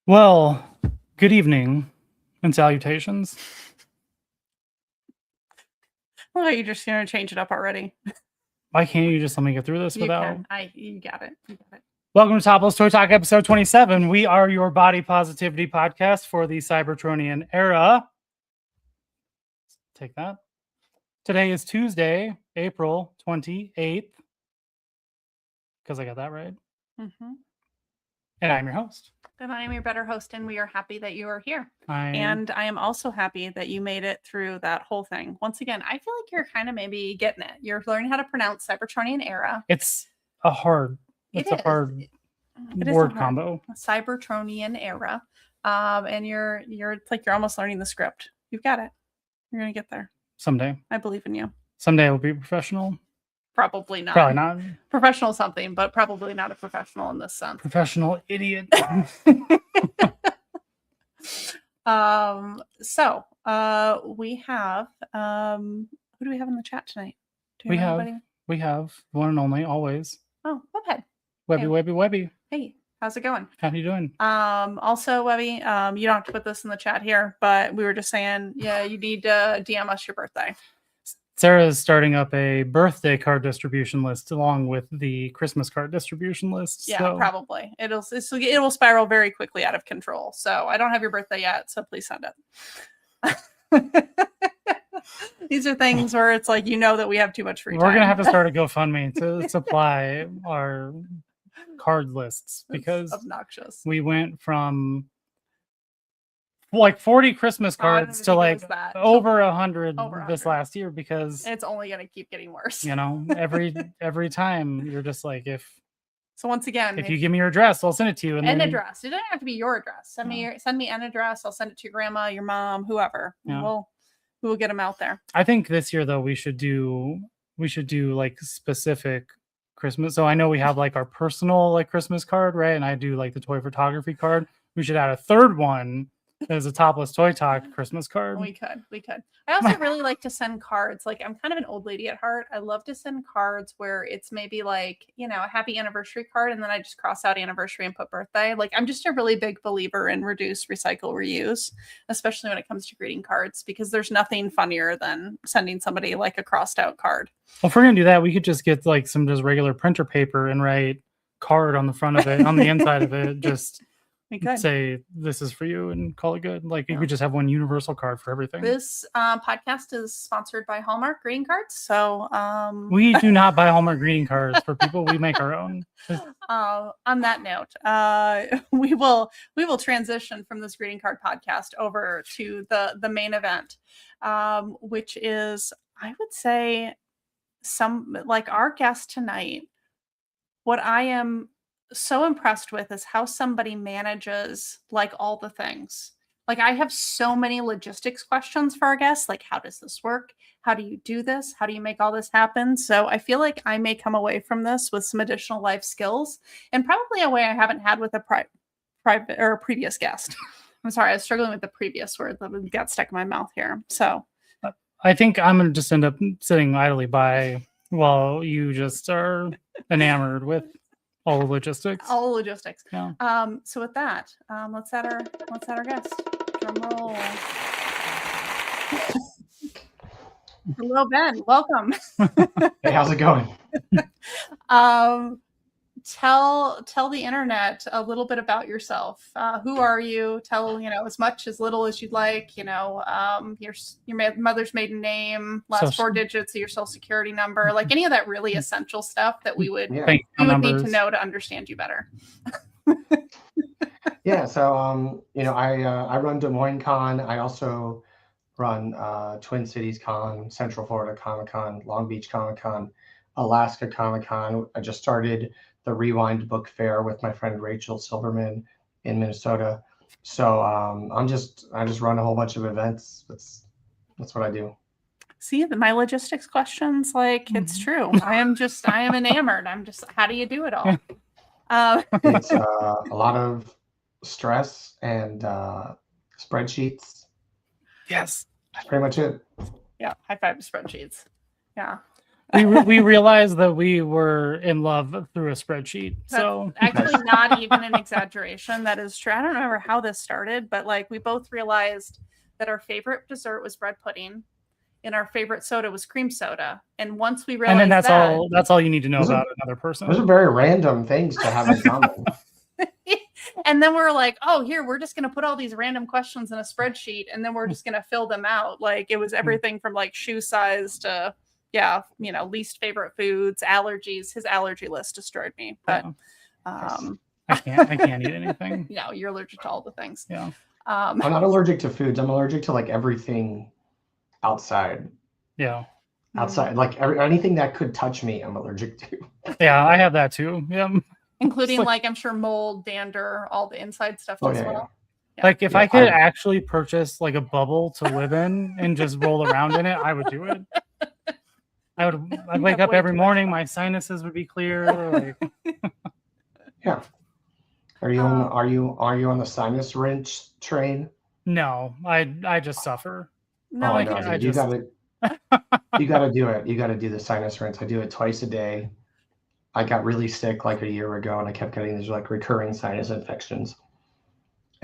Well, good evening and salutations. Oh, you're just going to change it up already. Why can't you just let me get through this without? You got it. You got it. Welcome to Topless Toy Talk, episode 27. We are your body positivity podcast for the Cybertronian era. Take that. Today is Tuesday, April 28th. Because I got that right. Mm-hmm. And I'm your host. And I am your better host, and we are happy that you are here. And I am also happy that you made it through that whole thing. Once again, I feel like you're kind of maybe getting it. You're learning how to pronounce Cybertronian era. It's a hard word combo. Cybertronian era. And you're it's like you're almost learning the script. You've got it. You're gonna get there. Someday. I believe in you. Someday I'll be professional. Probably not. Probably not. Professional something, but probably not a professional in this sense. Professional idiot. We have who do we have in the chat tonight? We have one and only always. Oh, Webhead. Webby. Hey, how's it going? How you doing? Also, Webby, you don't have to put this in the chat here, but we were just saying, yeah, you need to DM us your birthday. Sarah's starting up a birthday card distribution list along with the Christmas card distribution list. Yeah, probably. It will spiral very quickly out of control. So I don't have your birthday yet, so please send it. These are things where it's like, that we have too much free time. We're going to have to start a GoFundMe to supply our card lists because it's obnoxious. We went from like 40 Christmas cards to like over 100 this last year because it's only going to keep getting worse. Every time you're just like, so once again, if you give me your address, I'll send it to you. An address. It doesn't have to be your address. Send me an address. I'll send it to your grandma, your mom, whoever. Yeah. We will get them out there. I think this year though we should do like specific Christmas. So I know we have like our personal like Christmas card, right? And I do like the toy photography card. We should add a third one. There's a Topless Toy Talk Christmas card. We could. I also really like to send cards. Like, I'm kind of an old lady at heart. I love to send cards where it's maybe like, a happy anniversary card. And then I just cross out anniversary and put birthday. Like, I'm just a really big believer in reduce, recycle, reuse, especially when it comes to greeting cards, because there's nothing funnier than sending somebody like a crossed out card. Well, if we're going to do that, we could just get like some just regular printer paper and write card on the front of it, on the inside of it, just... We could say this is for you and call it good. Like you could just have one universal card for everything. This podcast is sponsored by Hallmark greeting cards. So we do not buy Hallmark greeting cards for people. We make our own. On that note, we will transition from this greeting card podcast over to the main event, which is, I would say, our guest tonight. What I am so impressed with is how somebody manages like all the things. Like, I have so many logistics questions for our guests. Like, how does this work? How do you do this? How do you make all this happen? So I feel like I may come away from this with some additional life skills and probably a way I haven't had with a private or a previous guest. I'm sorry, I was struggling with the previous word that got stuck in my mouth here. So I think I'm going to just end up sitting idly by while you just are enamored with all the logistics. Yeah. So with that, let's add our guest. Drum roll. Hello, Ben. Welcome. Hey, how's it going? Tell the internet a little bit about yourself. Who are you? Tell as much as little as you'd like. Your mother's maiden name, last 4 digits of your social security number, like any of that really essential stuff that we would need to know to understand you better. Yeah. So I run Des Moines Con. I also run Twin Cities Con, Central Florida Comic Con, Long Beach Comic Con, Alaska Comic Con. I just started the Rewind Book Fair with my friend Rachel Silverman in Minnesota. So I just run a whole bunch of events. That's what I do. See, my logistics questions, it's true. I am enamored. How do you do it all? It's a lot of stress and spreadsheets. Yes. That's pretty much it. Yeah. High five to spreadsheets. Yeah. we realized that we were in love through a spreadsheet. That's So actually not even an exaggeration. That is true. I don't remember how this started, but like we both realized that our favorite dessert was bread pudding and our favorite soda was cream soda. And once we and realized then that's that, all you need to know Those are- about another Those are person. very random things to have in common. and then we're like, oh, here, we're just going to put all these random questions in a spreadsheet and then we're just going to fill them out. Like it was everything from like shoe size to, least favorite foods, allergies. His allergy list destroyed me. But I can't eat anything. you're allergic to all the things. Yeah. I'm not allergic to foods. I'm allergic to like everything outside. Yeah. Outside, like anything that could touch me, I'm allergic to. Yeah, I have that too. Yeah. Including Like- like I'm sure mold, dander, all the inside stuff Oh, as yeah, well. Like if Yeah, I could I- actually purchase like a bubble to live in and just roll around in it, I would do it. I'd wake have up way every too much morning, fun. my sinuses would be clear. Like, Yeah. Are you on the sinus wrench train? no, I just suffer. No, Oh I no, can't. I dude, just- you gotta do it. You gotta do the sinus rinse. I do it twice a day. I got really sick like a year ago, and I kept getting these like recurring sinus infections.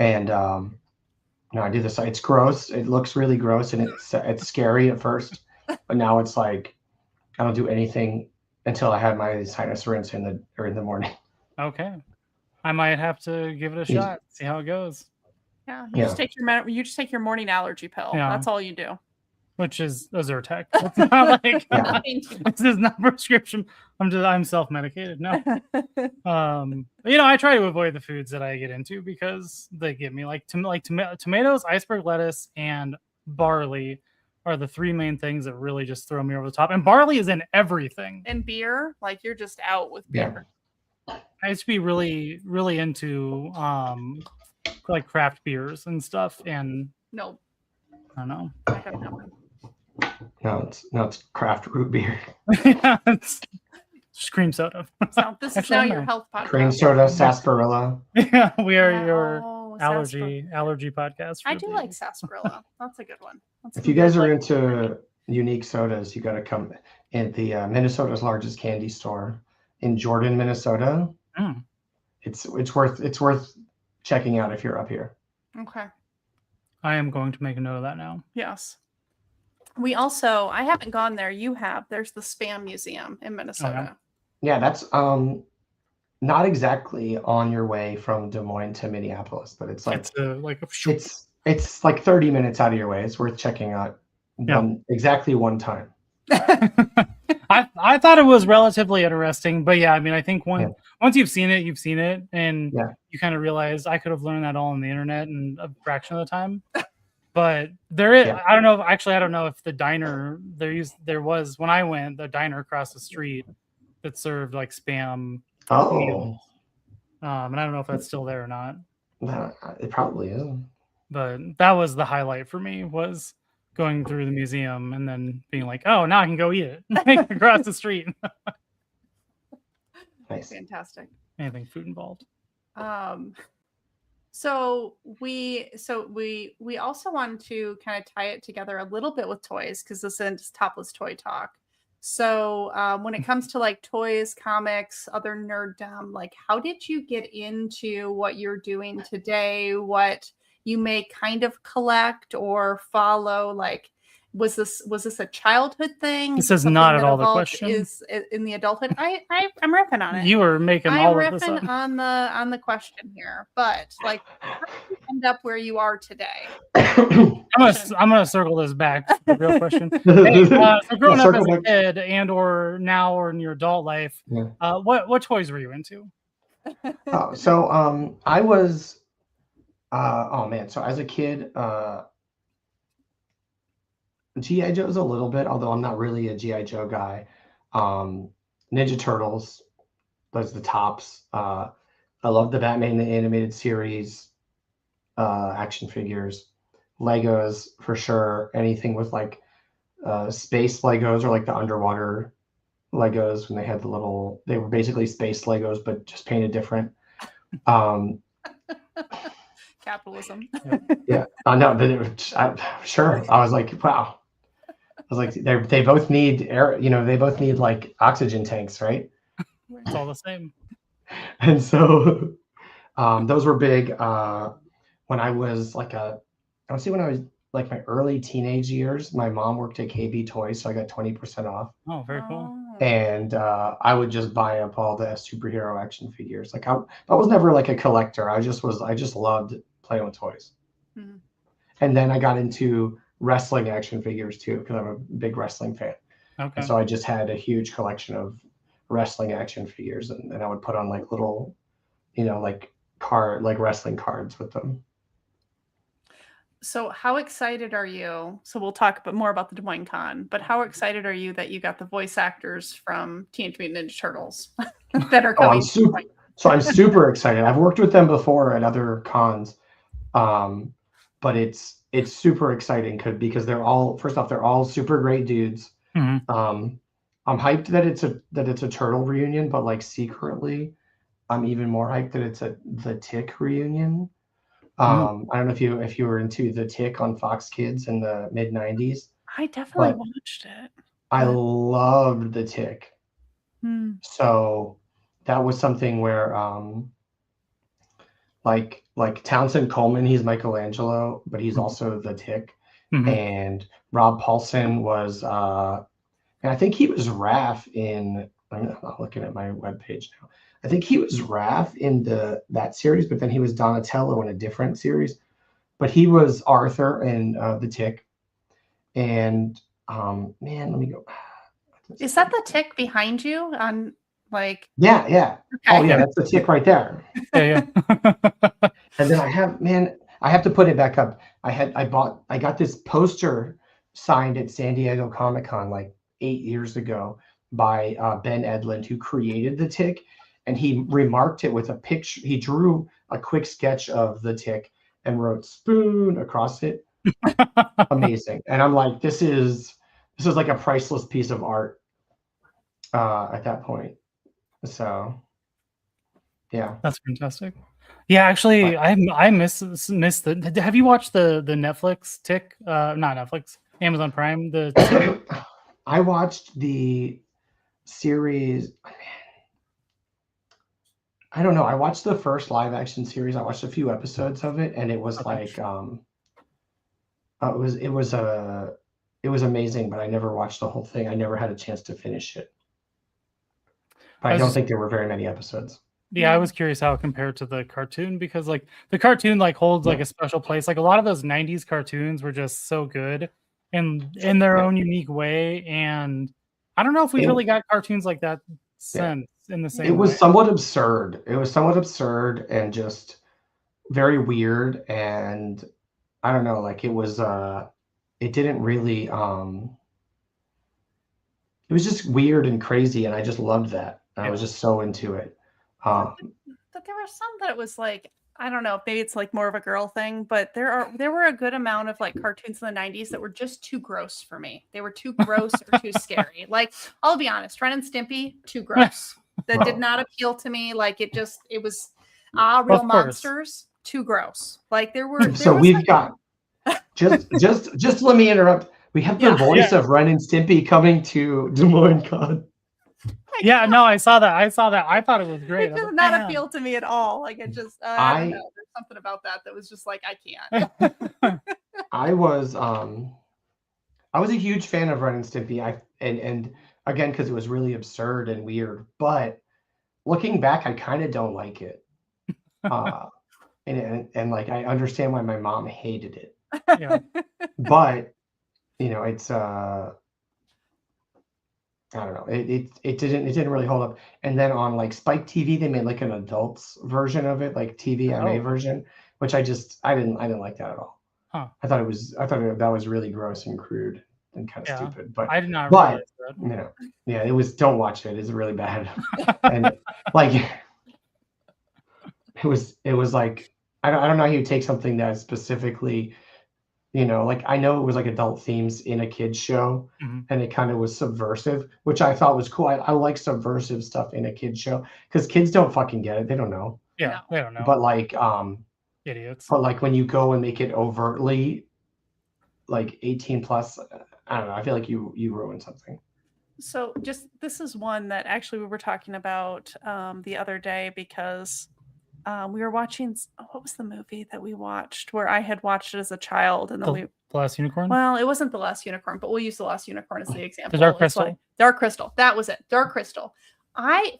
And no, I do this. It's gross. It looks really gross, and it's scary at first, but now it's like I don't do anything until I have my sinus rinse in the morning. Okay. I might have to give it a Yes. shot, see how it goes. Yeah, Yeah. you just take your morning allergy pill. Yeah. That's all you do. Which is a Zyrtec. It's not like Yeah. this is not prescription. I'm self-medicated. No. I try to avoid the foods that I get into because they get me like tomatoes, iceberg lettuce, and barley are the three main things that really just throw me over the top. And barley is in everything. And beer, like you're just out with Yeah. beer. I used to be really, really into like craft beers and stuff. And No, I don't know. I have nothing. No, it's craft root beer, Yeah, it's just cream soda. So this is Actually, now I your know. health podcast. cream soda, sarsaparilla. Yeah, we are Yeah, your oh, allergy podcast. I for do the- like sarsaparilla. That's a good one. That's If some you guys good, are like, into unique sodas, you got to come in the Minnesota's largest candy store in Jordan, Minnesota. Mm. It's worth checking out if you're up here. Okay. I am going to make a note of that now. Yes. We also, I haven't gone there. You have. There's the Spam Museum in Minnesota. Yeah, that's not exactly on your way from Des Moines to Minneapolis, but it's like It's like a it's like 30 minutes out of your way. It's worth checking out exactly one time. I thought it was relatively interesting, but yeah, I mean, I think once you've seen it, and Yeah. you kind of realize I could have learned that all on the internet in a fraction of the time. But there is, Yeah. I don't know. Actually, I don't know if the diner there was when I went, the diner across the street that served like Spam Oh, meals. And I don't know if that's still there or not. it probably is. But that was the highlight for me, was going through the museum and then being like, oh, now I can go eat it across the street. Nice. Fantastic. Anything food involved. So we also wanted to kind of tie it together a little bit with toys because this is Topless Toy Talk. So when it comes to like toys, comics, other nerddom, like how did you get into what you're doing today? What you may kind of collect or follow? Like, was this a childhood thing? This is Something not at that all the evolved question. Is in the adulthood? I'm riffing on it. You were making I'm all of this up. riffing on the question here, but like, how did you end up where you are today? I'm gonna circle this back to the real question. Hey, so growing up as circle a kid and or now or in your adult life, Yeah. What toys were you into? I was oh man, so as a kid, G.I. Joe's a little bit, although I'm not really a G.I. Joe guy. Ninja Turtles, those are the tops. I love the Batman the animated series, action figures, Legos for sure. Anything with like space Legos or like the underwater Legos when they had they were basically space Legos but just painted different. Capitalism. Yeah, I know, but sure. I was like, wow. was like, they both need air, they both need like oxygen tanks, right? It's all the same. And so those were big when I was like I would say when I was like my early teenage years. My mom worked at KB Toys, so I got 20% off. Oh, very cool. And I would just buy up all the superhero action figures. Like I was never like a collector. I just loved playing with toys. Mhm. And then I got into wrestling action figures too, because I'm a big wrestling fan. Okay. And so I just had a huge collection of wrestling action figures, and I would put on like little, like wrestling cards with them. So how excited are you? So we'll talk more about the Des Moines Con, but how excited are you that you got the voice actors from Teenage Mutant Ninja Turtles that are coming? I'm super excited. I've worked with them before at other cons, but it's super exciting because they're all super great dudes. Mhm. I'm hyped that it's a turtle reunion, but like secretly, I'm even more hyped that it's the Tick reunion. I don't know if you were into the Tick on Fox Kids in the mid '90s. I definitely watched it. I loved the Tick. So that was something where like Townsend Coleman, he's Michelangelo, but he's also the Tick. And Rob Paulson was and I think he was Raph in, I'm not looking at my webpage now. I think he was Raph in that series, but then he was Donatello in a different series. But he was Arthur in the Tick. And man, let me go. Is that the Tick behind you on like? Yeah. Okay. Oh yeah, that's the Tick right there. Yeah. And then I have to put it back up. I got this poster signed at San Diego Comic-Con like 8 years ago by Ben Edlund, who created the Tick, and he remarked it with a picture. He drew a quick sketch of the Tick and wrote "spoon" across it. Amazing. And I'm like, this is like a priceless piece of art at that point. So yeah, that's fantastic. Yeah, actually, I miss the. Have you watched the Netflix Tick? Not Netflix, Amazon Prime. The I watched the series. I don't know. I watched the first live action series. I watched a few episodes of it, and it was like it was amazing. But I never watched the whole thing. I never had a chance to finish it. But I don't think there were very many episodes. Yeah, I was curious how it compared to the cartoon, because like the cartoon like holds like a special place. Like a lot of those 90s cartoons were just so good in their own unique way. And I don't know if we really got cartoons like that since in the same way. It was somewhat absurd. It was somewhat absurd and just very weird. And I don't know, like it was it didn't really it was just weird and crazy, and I just loved that. I was just so into it. But there were some that it was like, I don't know, maybe it's like more of a girl thing, but there were a good amount of like cartoons in the 90s that were just too gross for me. They were too gross or too scary. Like, I'll be honest, Ren and Stimpy, too gross. That did not appeal to me. Like it was real monsters, too gross. Like there we've got just let me interrupt. We have the voice of Ren and Stimpy coming to Des Moines Con. Yeah, no, I saw that. I thought it was great. It does not appeal to me at all. Like it just, I don't know. There's something about that was just like, I can't. I was a huge fan of Ren and Stimpy. And again, because it was really absurd and weird. But looking back, I kind of don't like it. And like I understand why my mom hated it. Yeah. But it's I don't know. It didn't really hold up. And then on like Spike TV, they made like an adults version of it, like TVMA version, which I didn't like that at all. Huh. I thought that was really gross and crude and kind of stupid. But I did not realize that. It was, don't watch it. It's really bad. And like it was like I don't know how you take something that specifically, like I know it was like adult themes in a kid's show, and it kind of was subversive, which I thought was cool. I like subversive stuff in a kid's show because kids don't fucking get it. They don't know. Yeah, they don't know. But like, idiots. But like when you go and make it overtly like 18 plus, I don't know. I feel like you ruined something. So this is one that actually we were talking about the other day because we were watching, what was the movie that we watched where I had watched it as a child and then The Last Unicorn? Well, it wasn't The Last Unicorn, but we'll use The Last Unicorn as the example. The Dark It's Crystal? like, Dark Crystal. That was it. Dark Crystal.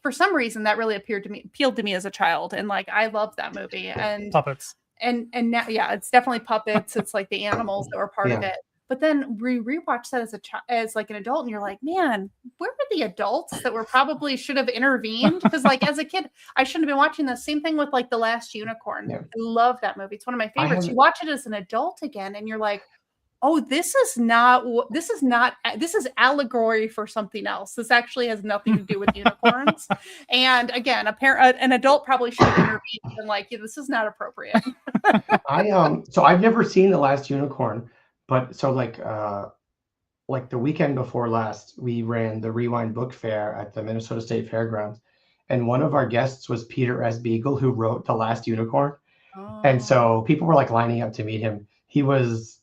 For some reason, that really appealed to me as a child. And like, I loved that movie. And Puppets. And now, yeah, it's definitely puppets. It's like the animals that were part of it. But then we rewatched that as like an adult, and you're like, man, where were the adults that were probably should have intervened? Because like as a kid, I shouldn't have been watching the same thing with like The Last Unicorn. Yeah. I love that movie. It's one of my favorites. You watch it as an adult again, and you're like, oh, this is allegory for something else. This actually has nothing to do with unicorns. And again, an adult probably should have intervened and like, yeah, this is not appropriate. So I've never seen The Last Unicorn, but so like the weekend before last, we ran the Rewind Book Fair at the Minnesota State Fairgrounds, and one of our guests was Peter S. Beagle, who wrote The Last Unicorn. Oh. And so people were like lining up to meet him. He was,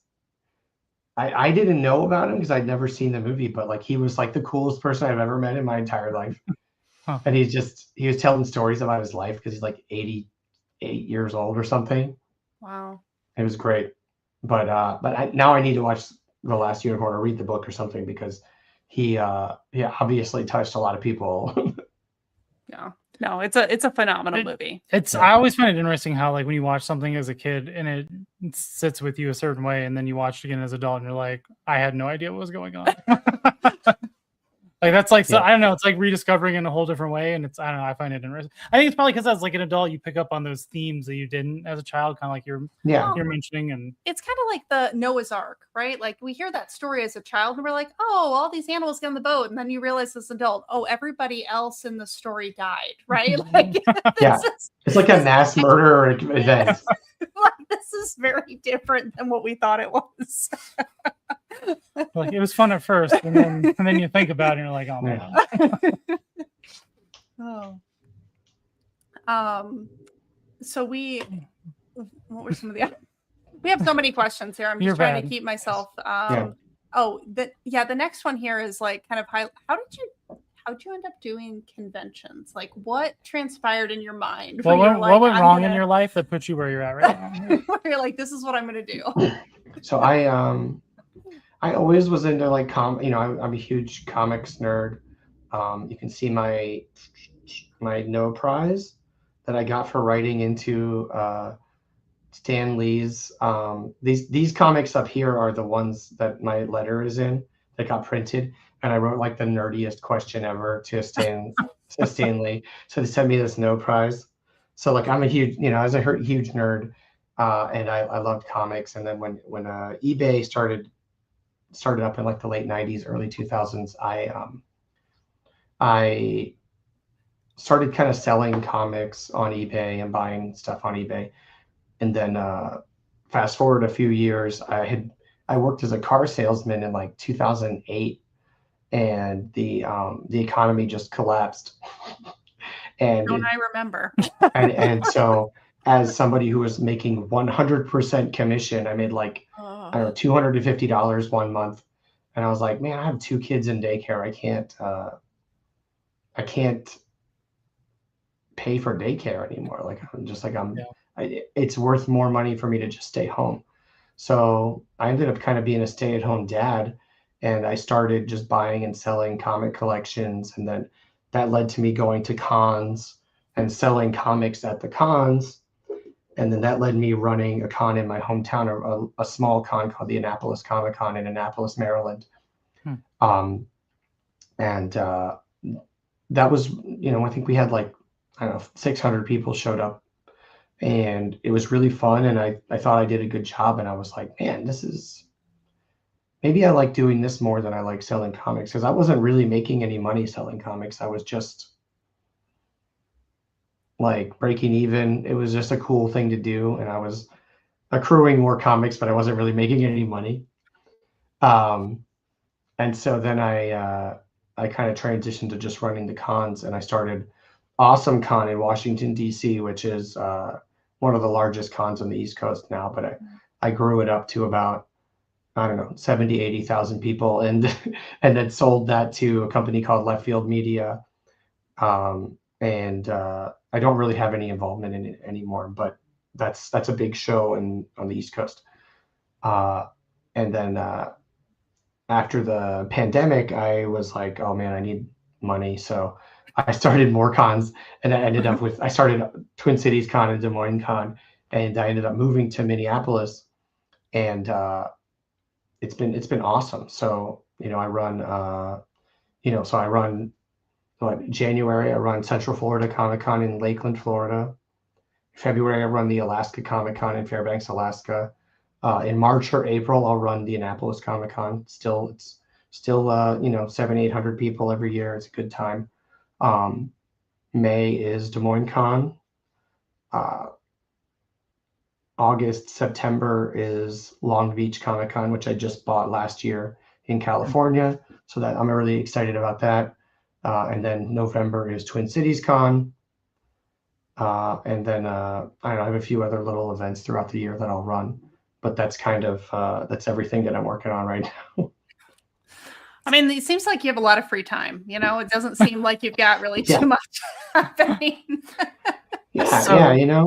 I didn't know about him because I'd never seen the movie, but like he was like the coolest person I've ever met in my entire life. Huh. And he was telling stories about his life because he's like 88 years old or something. Wow. It was great. But now I need to watch The Last Unicorn or read the book or something because he obviously touched a lot of people. Yeah. No, it's a phenomenal movie. I always find it interesting how like when you watch something as a kid and it sits with you a certain way, and then you watch it again as an adult and you're like, I had no idea what was going on. Like that's like, so I don't know, it's like rediscovering in a whole different way. And I don't know, I find it interesting. I think it's probably because as like an adult, you pick up on those themes that you didn't as a child, kind of like you're mentioning. And it's kind of like the Noah's Ark, right? Like we hear that story as a child and we're like, oh, all these animals get on the boat. And then you realize as an adult, oh, everybody else in the story died, right? Like it's like a mass murder event. Like this is very different than what we thought it was. Like it was fun at first, and then you think about it and you're like, oh man. So what were some of the we have so many questions here. I'm just trying to keep myself the next one here is like kind of how'd you end up doing conventions? Like what transpired in your mind? What went wrong in your life that put you where you're at right now? Where you're like, this is what I'm gonna do. So I always was into like I'm a huge comics nerd. You can see my No Prize that I got for writing into Stan Lee's. These comics up here are the ones that my letter is in that got printed, and I wrote like the nerdiest question ever to Stan Lee. So they sent me this No Prize. So like I'm a huge, I was a huge nerd, and I loved comics. And then when eBay started up in like the late 90s, early 2000s, I started kind of selling comics on eBay and buying stuff on eBay. And then fast forward a few years, I worked as a car salesman in like 2008, and the economy just collapsed. And don't I remember? and so as somebody who was making 100% commission, I made like I don't know, $250 one month, and I was like, man, I have 2 kids in daycare. I can't pay for daycare anymore. Like it's worth more money for me to just stay home. So I ended up kind of being a stay-at-home dad, and I started just buying and selling comic collections, and then that led to me going to cons and selling comics at the cons. And then that led me running a con in my hometown, a small con called the Annapolis Comic Con in Annapolis, Maryland. And that was, I think we had like, I don't know, 600 people showed up, and it was really fun. And I thought I did a good job, and I was like, man, maybe I like doing this more than I like selling comics, because I wasn't really making any money selling comics. I was just like breaking even. It was just a cool thing to do, and I was accruing more comics, but I wasn't really making any money. And so then I kind of transitioned to just running the cons, and I started Awesome Con in Washington, D.C., which is one of the largest cons on the East Coast now. But I grew it up to about I don't know, 70, 80,000 people, and and then sold that to a company called Left Field Media. And I don't really have any involvement in it anymore, but that's a big show on the East Coast. And then after the pandemic, I was like, oh man, I need money. So I started more cons, and I started Twin Cities Con and Des Moines Con, and I ended up moving to Minneapolis, and it's been awesome. So I run January I run Central Florida Comic Con in Lakeland, Florida. February I run the Alaska Comic Con in Fairbanks, Alaska. In March or April I'll run the Annapolis Comic Con. It's still 700-800 people every year. It's a good time. May is Des Moines Con. August, September is Long Beach Comic Con, which I just bought last year in California. So that I'm really excited about that. And then November is Twin Cities Con. And then I have a few other little events throughout the year that I'll run, but that's kind of that's everything that I'm working on right now. I mean, it seems like you have a lot of free time. It doesn't seem like you've got really too much happening. Yeah.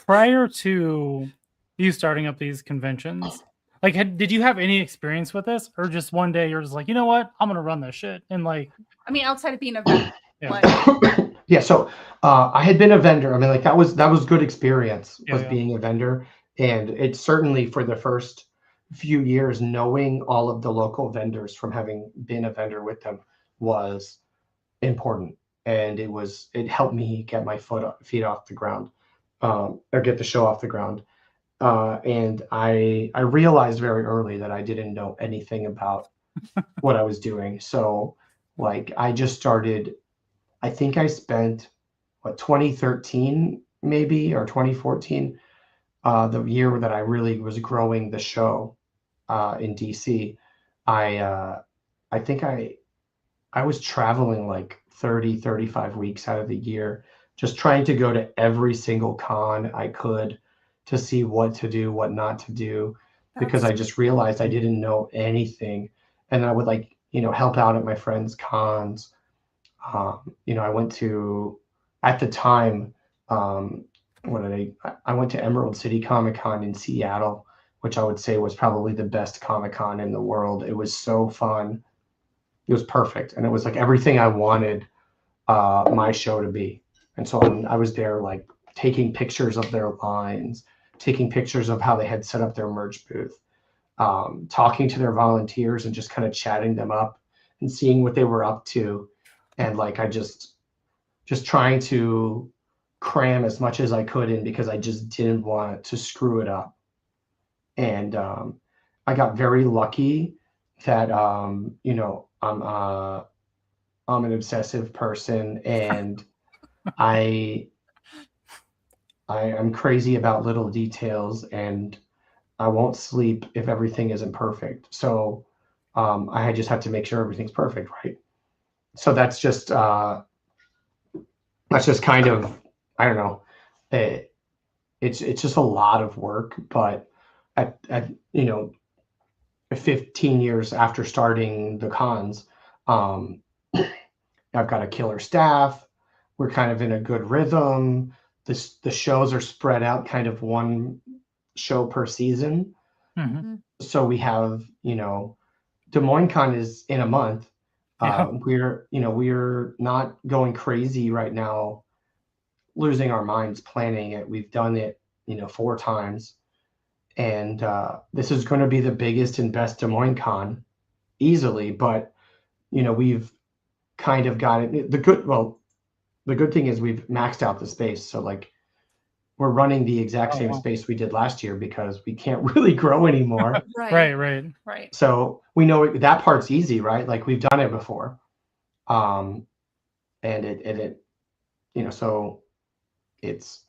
Prior to you starting up these conventions, like, did you have any experience with this, or just one day you're just like, you know what, I'm gonna run this shit, and like, I mean, outside of being a vendor, yeah. So I had been a vendor. I mean, like that was good experience being a vendor, and it's certainly for the first few years, knowing all of the local vendors from having been a vendor with them was important, and it helped me get my feet off the ground, or get the show off the ground. And I realized very early that I didn't know anything about what I was doing. So like I just started, I think I spent 2013 maybe, or 2014, the year that I really was growing the show in DC. I think I was traveling like 35 weeks out of the year, just trying to go to every single con I could to see what to do, what not to do, because I just realized I didn't know anything. And I would help out at my friends' cons. I went to, at the time, I went to Emerald City Comic Con in Seattle, which I would say was probably the best Comic Con in the world. It was so fun. It was perfect. And it was like everything I wanted my show to be. And so I was there like taking pictures of their lines, taking pictures of how they had set up their merch booth, talking to their volunteers and just kind of chatting them up and seeing what they were up to. And like, I just trying to cram as much as I could in, because I just didn't want to screw it up. And I got very lucky that, I'm an obsessive person, and I'm crazy about little details, and I won't sleep if everything isn't perfect. So I just have to make sure everything's perfect, right? So that's just kind of, I don't know. It's just a lot of work, but at 15 years after starting the cons, I've got a killer staff. We're kind of in a good rhythm. The shows are spread out, kind of one show per season. mm-hmm. So we have, Des Moines Con is in a month. We're not going crazy right now, losing our minds planning it. We've done it, 4 times. And this is going to be the biggest and best Des Moines Con easily, but we've kind of got it. The good thing is we've maxed out the space. So like we're running the exact same space we did last year, because we can't really grow anymore. Right. So we know that part's easy, right? Like we've done it before. And so it's,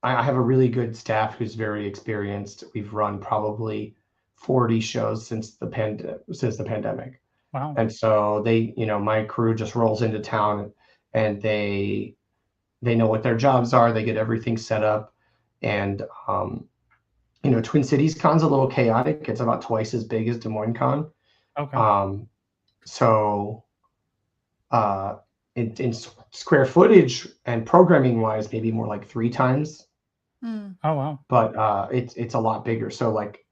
I have a really good staff who's very experienced. We've run probably 40 shows since the pandemic. Wow. And so they, my crew just rolls into town, and they know what their jobs are. They get everything set up, and Twin Cities Con's a little chaotic. It's about twice as big as Des Moines Con. Okay. So in square footage and programming wise, maybe more like 3 times. Mm. Oh wow. But it's a lot bigger. So like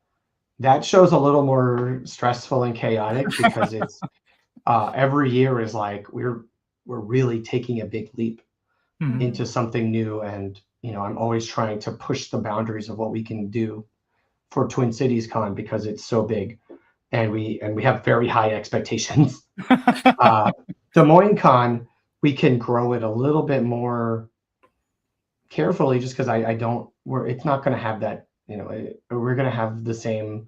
that show's a little more stressful and chaotic because it's every year is like we're really taking a big leap Mhm. into something new, and I'm always trying to push the boundaries of what we can do for Twin Cities Con because it's so big, and we have very high expectations. Des Moines Con, we can grow it a little bit more carefully just because it's not going to have that, we're going to have the same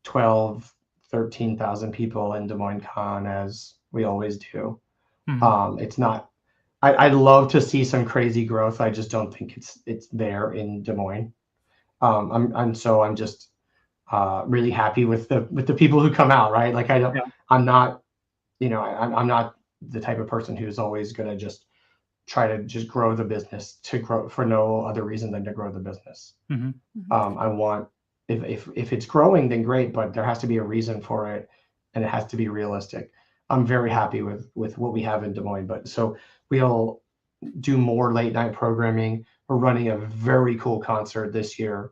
12, 13,000 people in Des Moines Con as we always do. Mhm. It's not, I'd love to see some crazy growth. I just don't think it's there in Des Moines. I'm just really happy with the people who come out, right? Like Yeah. I'm not, I'm not the type of person who's always going to just try to just grow the business to grow for no other reason than to grow the business. Mhm. I want, if it's growing, then great, but there has to be a reason for it, and it has to be realistic. I'm very happy with what we have in Des Moines, but so we'll do more late night programming. We're running a very cool concert this year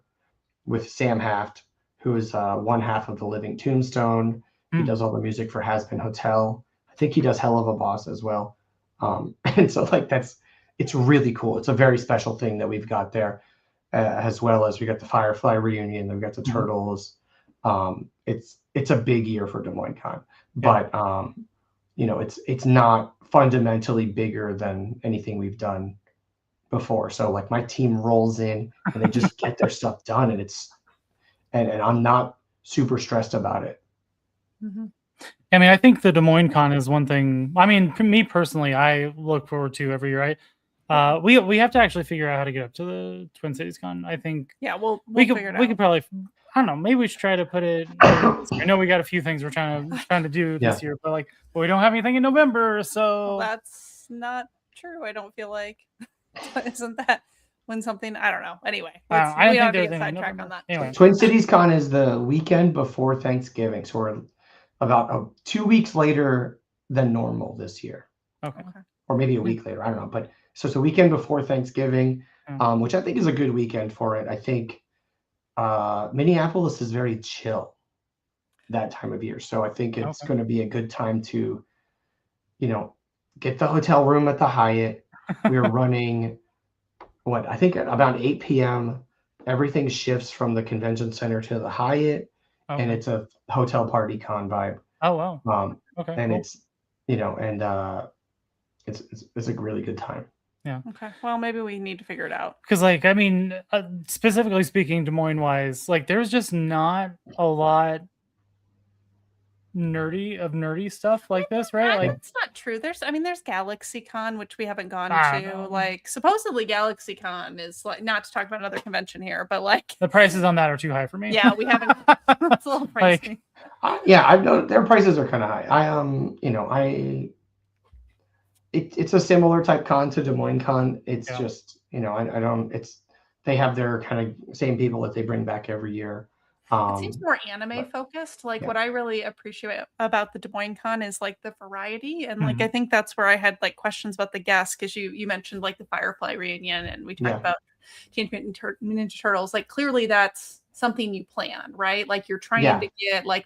with Sam Haft, who is one half of the Living Tombstone. He Mm. does all the music for Has Been Hotel. I think he does Hell of a Boss as well. And so like it's really cool. It's a very special thing that we've got there, as well as we got the Firefly reunion. We've got the Mhm. Turtles. It's a big year for Des Moines Con, Yeah. but it's not fundamentally bigger than anything we've done before. So like my team rolls in and they just get their stuff done, and and I'm not super stressed about it. Mhm. I mean, I think the Des Moines Con is one thing. I mean, for me personally, I look forward to every year. Right? We have to actually figure out how to get up to the Twin Cities Con. I think Yeah, we'll we figure it could out. probably, I don't know, maybe we should try to put it later this year. I know we got a few things we're trying to do Yeah. this year, but like we don't have anything in November, Well, so that's not true. I don't feel like isn't that when something I don't know. Anyway, I let's, didn't we think ought to there was get anything in sidetracked on November. that. Anyway, Twin Cities Con is the weekend before Thanksgiving, so we're about 2 weeks later than normal this year, okay. or maybe a week later. I don't know, but so it's the weekend before Thanksgiving, Yeah. which I think is a good weekend for it. I think Minneapolis is very chill that time of year, so I think it's Okay. going to be a good time to, get the hotel room at the Hyatt. We're running I think at about 8 p.m. everything shifts from the convention center to the Hyatt, and Okay. it's a hotel party con vibe. Oh wow. Okay. And Cool. it's it's a really good time. Yeah. Okay. Well, maybe we need to figure it out. Because like I mean, specifically speaking, Des Moines wise, like there's just not a lot nerdy stuff like this, right? Like That's not true. There's Galaxy Con, which we haven't gone I don't to. know. Like supposedly Galaxy Con is like, not to talk about another convention here, but like The prices on that are too high for me. yeah, we haven't. It's a little Like- pricey. Yeah, I've known their prices are kind of high. It's a similar type con to Des Moines Con. It's Yeah. just, I don't. They have their kind of same people that they bring back every year. It seems more anime but- focused. Like yeah. what I really appreciate about the Des Moines Con is like the variety, and like Mhm. I think that's where I had like questions about the guests because you mentioned like the Firefly reunion, and we talked Yeah. about Teenage Mutant Ninja Turtles. Like clearly that's something you plan, right? Like you're trying Yeah. to get like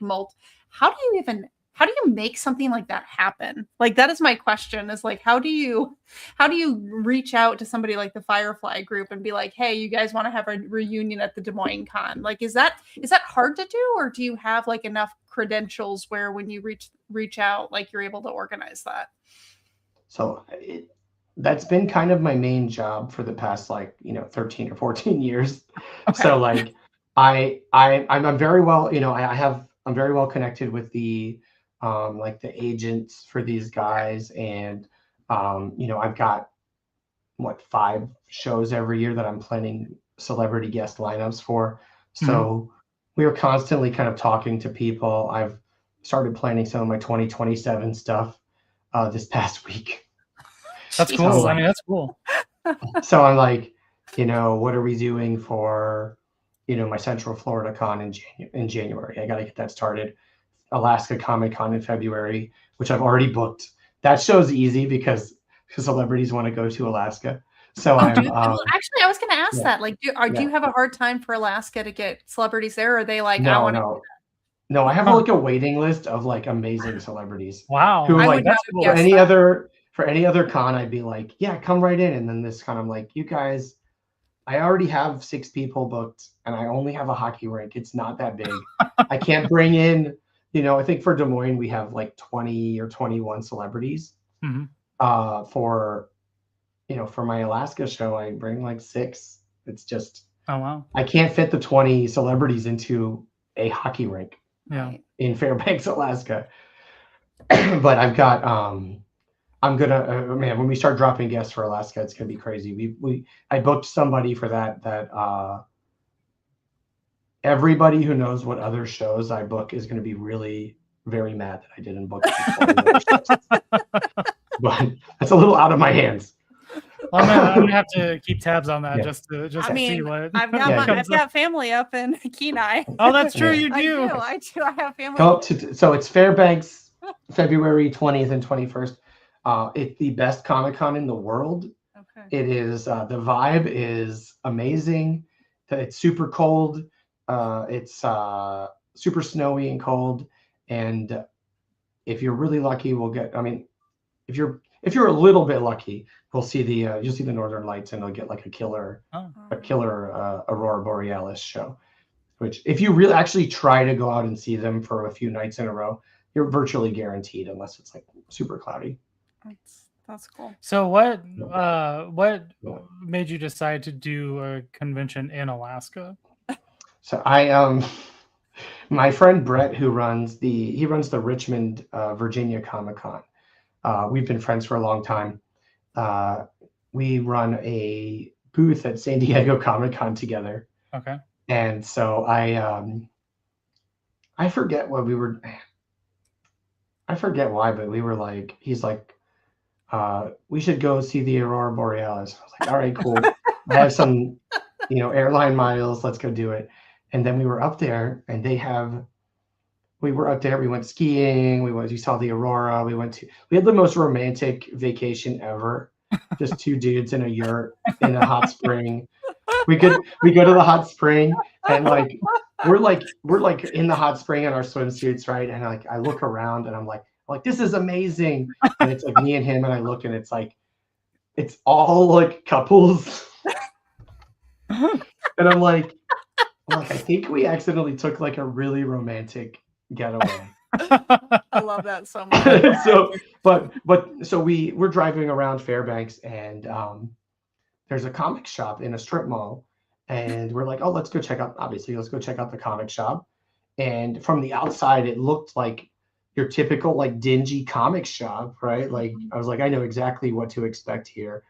How do you make something like that happen? Like that is my question. Is like how do you reach out to somebody like the Firefly group and be like, hey, you guys want to have a reunion at the Des Moines Con? Like is that hard to do, or do you have like enough credentials where when you reach out, like you're able to organize that? So that's been kind of my main job for the past 13 or 14 years. Okay. So like I'm very well, I'm very well connected with the like the agents for these guys, and I've got 5 shows every year that I'm planning celebrity guest lineups for. So we are constantly kind of talking to people. I've started planning some of my 2027 stuff this past week. That's cool. So, I mean, that's cool. So I'm like, what are we doing for, my Central Florida Con in January. I got to get that started. Alaska Comic Con in February, which I've already booked. That show's easy because celebrities want to go to Alaska. So Oh, I'm well, actually, I was going to ask yeah, that. Like, do you have a hard time for Alaska to get celebrities there? Or are they like, I no, want to? no, I have Huh. like a waiting list of like amazing celebrities Wow. who I like would not have cool. for guessed any that. other con, I'd be like, yeah, come right in. And then this con, I'm like, you guys, I already have 6 people booked and I only have a hockey rink. It's not that big. I can't bring in, I think for Des Moines, we have like 20 or 21 celebrities. Mhm. For my Alaska show, I bring like 6. It's just, Oh, wow. I can't fit the 20 celebrities into a hockey rink Yeah. Right. in Fairbanks, Alaska. But I've got, I'm gonna, man, when we start dropping guests for Alaska, it's gonna be crazy. I booked somebody for that everybody who knows what other shows I book is gonna be really very mad that I didn't book like 20 other shows. But that's a little out of my hands. Well, I'm gonna have to keep tabs on that Yeah. just to I see mean, what. I've Yeah. got family up in Kenai. Oh, that's true. Yeah. You do. I do. I have family. Go up so it's Fairbanks, February 20th and 21st. It's the best Comic Con in the world. Okay. It is the vibe is amazing. It's super cold. It's super snowy and cold. And if you're really lucky, we'll get. I mean, if you're a little bit lucky, we'll see you'll see the Northern Lights, and they'll get like a killer Aurora Borealis show. Which, if you really actually try to go out and see them for a few nights in a row, you're virtually guaranteed, unless it's like super cloudy. That's cool. So what made you decide to do a convention in Alaska? So my friend Brett, who runs the Richmond, Virginia Comic Con. We've been friends for a long time. We run a booth at San Diego Comic Con together. Okay. And so I forget what we were. I forget why, but we were like, he's like, we should go see the Aurora Borealis. I was like, all right, cool. I have some, airline miles. Let's go do it. And then we were up there, and we were up there. We went skiing. We saw the Aurora. We had the most romantic vacation ever. Just 2 dudes in a yurt in a hot spring. We go to the hot spring, and we're in the hot spring in our swimsuits, right? And I look around, and I'm like, this is amazing. And it's like me and him, and I look, and it's like, it's all like couples. And I'm like, I think we accidentally took like a really romantic getaway. I love that so much. So we're driving around Fairbanks, and there's a comic shop in a strip mall, and we're like, oh, let's go check out the comic shop. And from the outside, it looked like your typical like dingy comic shop, right? Like, I was like, I know exactly what to expect here.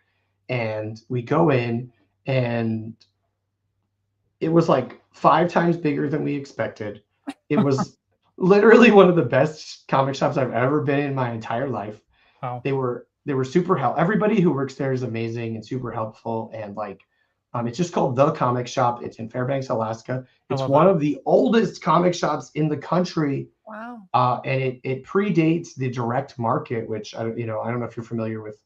And we go in, and it was like 5 times bigger than we expected. It was literally one of the best comic shops I've ever been in my entire life. Wow. They were super helpful. Everybody who works there is amazing and super helpful. And it's just called The Comic Shop. It's in Fairbanks, Alaska. It's one of the oldest comic shops in the country. Wow. And it predates the direct market, which I don't know if you're familiar with,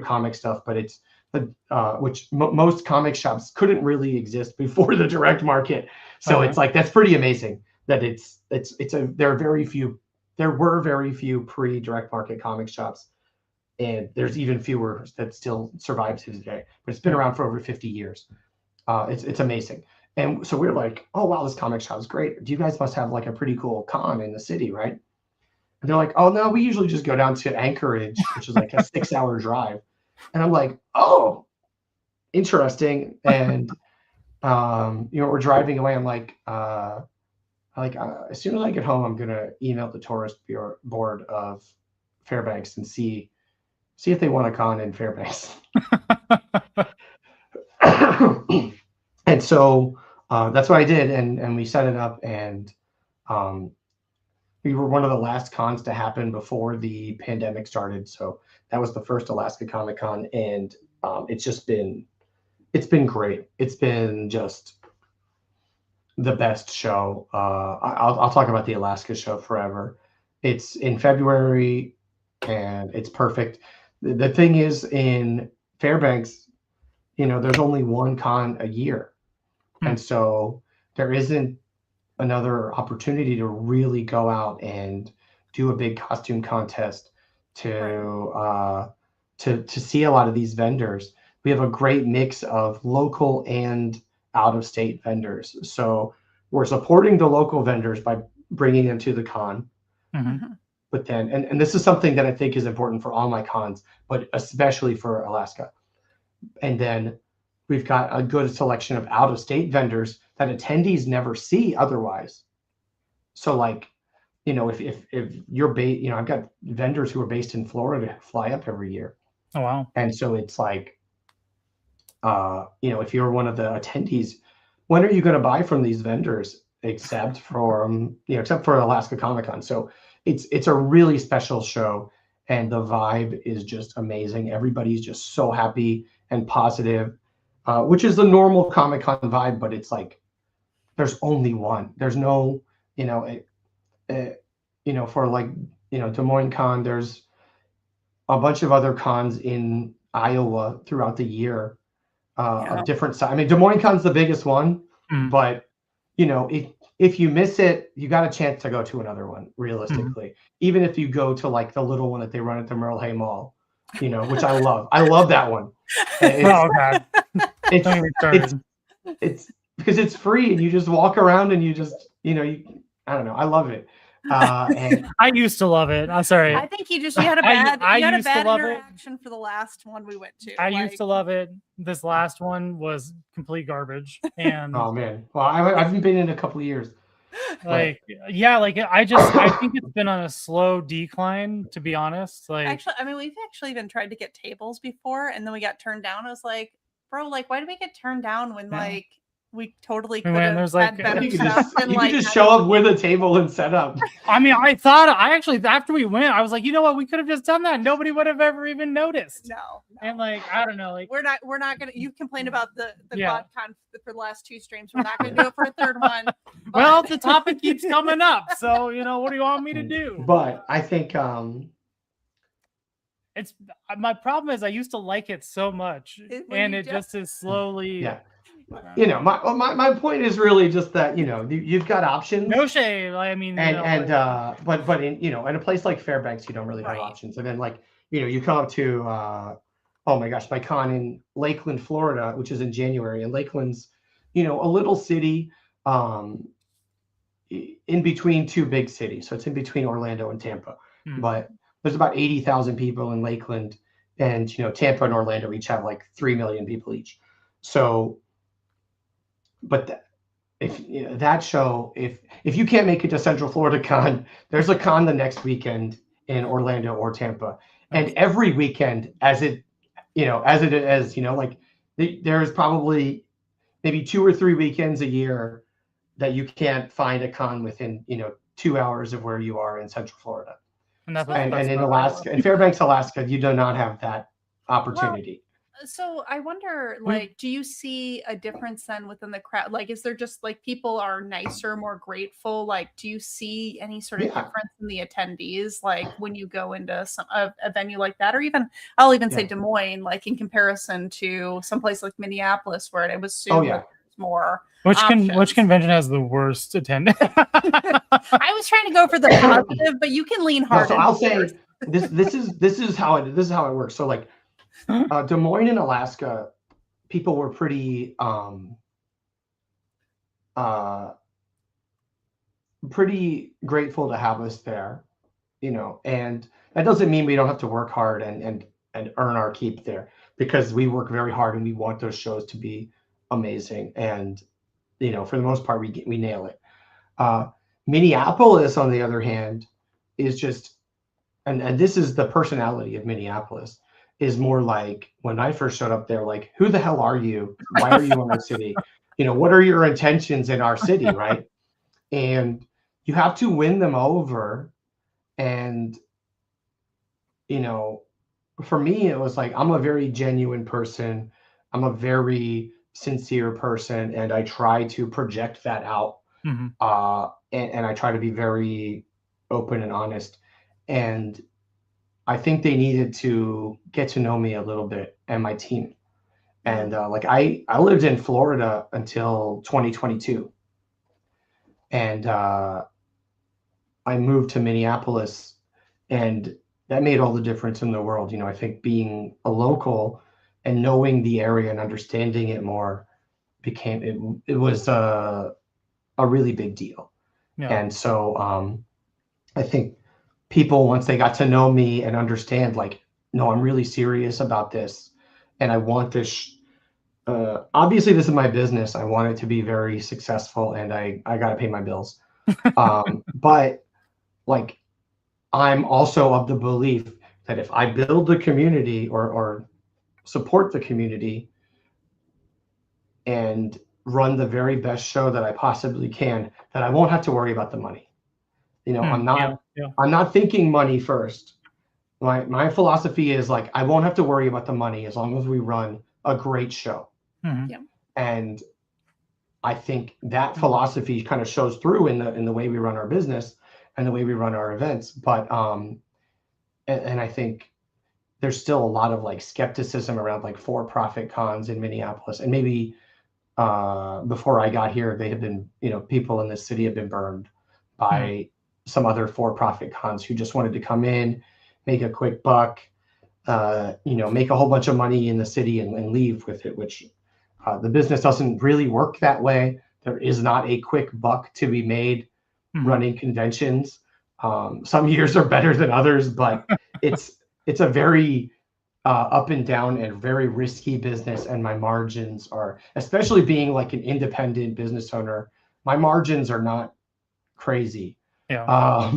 comic stuff, but it's which most comic shops couldn't really exist before the direct market. So it's like, that's pretty amazing that there were very few pre-direct market comic shops, and there's even fewer that still survive to today, but it's been around for over 50 years. It's amazing. And so we're like, oh wow, this comic shop is great. You guys must have like a pretty cool con in the city, right? And they're like, oh no, we usually just go down to Anchorage, which is like a 6-hour drive. And I'm like, oh, interesting. And we're driving away. I'm like, as soon as I get home, I'm gonna email the tourist board of Fairbanks and see if they want a con in Fairbanks. And so that's what I did, and we set it up, and we were one of the last cons to happen before the pandemic started. So that was the first Alaska Comic Con, and it's been great. It's been just the best show. I'll talk about the Alaska show forever. It's in February, and it's perfect. The thing is, in Fairbanks, there's only one con a year, and so there isn't another opportunity to really go out and do a big costume contest to see a lot of these vendors. We have a great mix of local and out of state vendors. So we're supporting the local vendors by bringing them to the con. Mm-hmm. But then, and this is something that I think is important for all my cons, but especially for Alaska. And then we've got a good selection of out of state vendors that attendees never see otherwise. So like, if you're based, I've got vendors who are based in Florida fly up every year. Oh, wow. And so it's like, if you're one of the attendees, when are you going to buy from these vendors except for Alaska Comic Con? So it's a really special show, and the vibe is just amazing. Everybody's just so happy and positive, which is the normal Comic Con vibe, but it's like, there's only one. There's no, for like, Des Moines Con, there's a bunch of other cons in Iowa throughout the year of different size. I mean, Des Moines Con's the biggest one, but if you miss it, you got a chance to go to another one, realistically. Even if you go to like the little one that they run at the Merle Hay Mall, which I love. I love that one. Oh, God. It's because it's free and you just walk around and you just, I don't know. I love it. And I used to love it. I'm sorry. I think you had a bad used to love interaction for the last one we went to. I used to love it. This last one was complete garbage. And oh man, well, I haven't been in a couple of years. I think it's been on a slow decline, to be honest. Like, actually, I mean, we've actually even tried to get tables before, and then we got turned down. I was like, bro, like, why did we get turned down when like we totally could have had better stuff? You could just show up with a table and set up. I mean, after we went, I was like, you know what, we could have just done that. Nobody would have ever even noticed. No. And like, I don't know, like we're not gonna. You complained about the BotCon for the last 2 streams. We're not gonna do it for a third one. Well, the topic keeps coming up, so what do you want me to do? But I think it's my problem is I used to like it so much, and it just is slowly. Yeah. My point is really just that you've got options. No shade. I mean, but in a place like Fairbanks, you don't really have options. And then like you come up to oh my gosh, my con in Lakeland, Florida, which is in January, and Lakeland's a little city in between 2 big cities, so it's in between Orlando and Tampa. But there's about 80,000 people in Lakeland, and Tampa and Orlando each have like 3 million people each. So. But if that show, if you can't make it to Central Florida Con, there's a con the next weekend in Orlando or Tampa, and every weekend there's probably maybe 2 or 3 weekends a year that you can't find a con within 2 hours of where you are in Central Florida, and in Alaska, in Fairbanks, Alaska, you do not have that opportunity. So I wonder, like, do you see a difference then within the crowd? Like, is there just like people are nicer, more grateful? Like, do you see any sort of difference in the attendees, like when you go into a venue like that, or even I'll even say Des Moines, like in comparison to someplace like Minneapolis, where it was more. Which convention has the worst attendance? I was trying to go for the positive, but you can lean hard. So I'll say this is how it works. So like. Des Moines in Alaska, people were pretty grateful to have us there, and that doesn't mean we don't have to work hard and earn our keep there, because we work very hard and we want those shows to be amazing, and for the most part we nail it. Minneapolis, on the other hand, is just and this is the personality of Minneapolis. Is more like when I first showed up there, like, who the hell are you? Why are you in our city? What are your intentions in our city, right? And you have to win them over. And, for me, it was like, I'm a very genuine person. I'm a very sincere person, and I try to project that out. Mhm. And I try to be very open and honest. And I think they needed to get to know me a little bit and my team. And like I lived in Florida until 2022, and I moved to Minneapolis, and that made all the difference in the world. You know, I think being a local and knowing the area and understanding it more became it was a really big deal. Yeah. And so I think people, once they got to know me and understand, like, no, I'm really serious about this, and I want this. Obviously, this is my business. I want it to be very successful, and I got to pay my bills. But like, I'm also of the belief that if I build the community or support the community and run the very best show that I possibly can, that I won't have to worry about the money. You know, I'm not thinking money first. My philosophy is like, I won't have to worry about the money as long as we run a great show. Mhm. Yeah. And I think that philosophy kind of shows through in the way we run our business and the way we run our events. But and I think there's still a lot of like skepticism around like for-profit cons in Minneapolis. And maybe before I got here, they have been, you know, people in this city have been burned by some other for-profit cons who just wanted to come in, make a quick buck, you know, make a whole bunch of money in the city and leave with it, which the business doesn't really work that way. There is not a quick buck to be made running conventions. Some years are better than others, but it's a very up and down and very risky business. And my margins are, especially being like an independent business owner, my margins are not crazy. Yeah.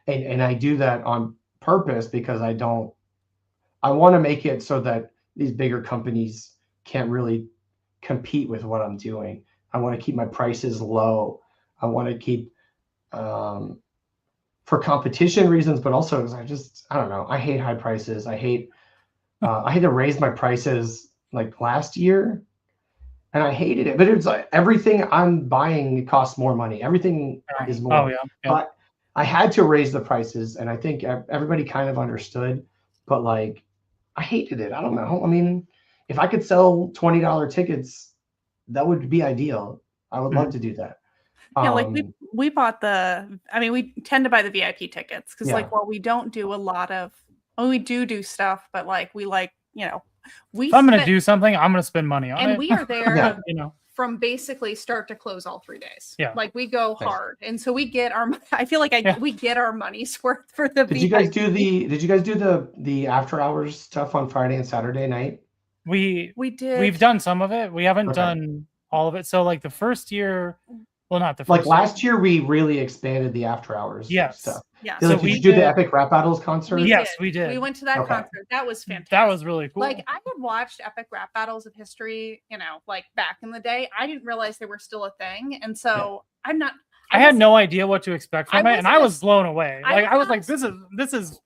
And I do that on purpose because I want to make it so that these bigger companies can't really compete with what I'm doing. I want to keep my prices low. I want to keep, for competition reasons, but also because I don't know. I hate high prices. I had to raise my prices like last year, and I hated it. But it's like everything I'm buying costs more money. Everything is more. Oh yeah. But I had to raise the prices, and I think everybody kind of understood. But like, I hated it. I don't know. I mean, if I could sell $20 tickets, that would be ideal. I would love to do that. Yeah, like we bought we tend to buy the VIP tickets because like, well, we don't do a lot of, we do stuff, but like, we like, you know, if I'm going to do something, I'm going to spend money on it. And we are there, you know, from basically start to close all 3 days. Yeah. Like we go hard. And so we get I feel like we get our money's worth for the Did you guys do the after hours stuff on Friday and Saturday night? We did. We've done some of it. We haven't done all of it. So like the first year, well, not the first like last year, we really expanded the after hours stuff. Yeah. So did you do the Epic Rap Battles concert? Yes, we did. We went to that concert. That was fantastic. That was really cool. Like I had watched Epic Rap Battles of History, you know, like back in the day. I didn't realize they were still a thing. And so I had no idea what to expect from it. And I was blown away. Like I was like, this is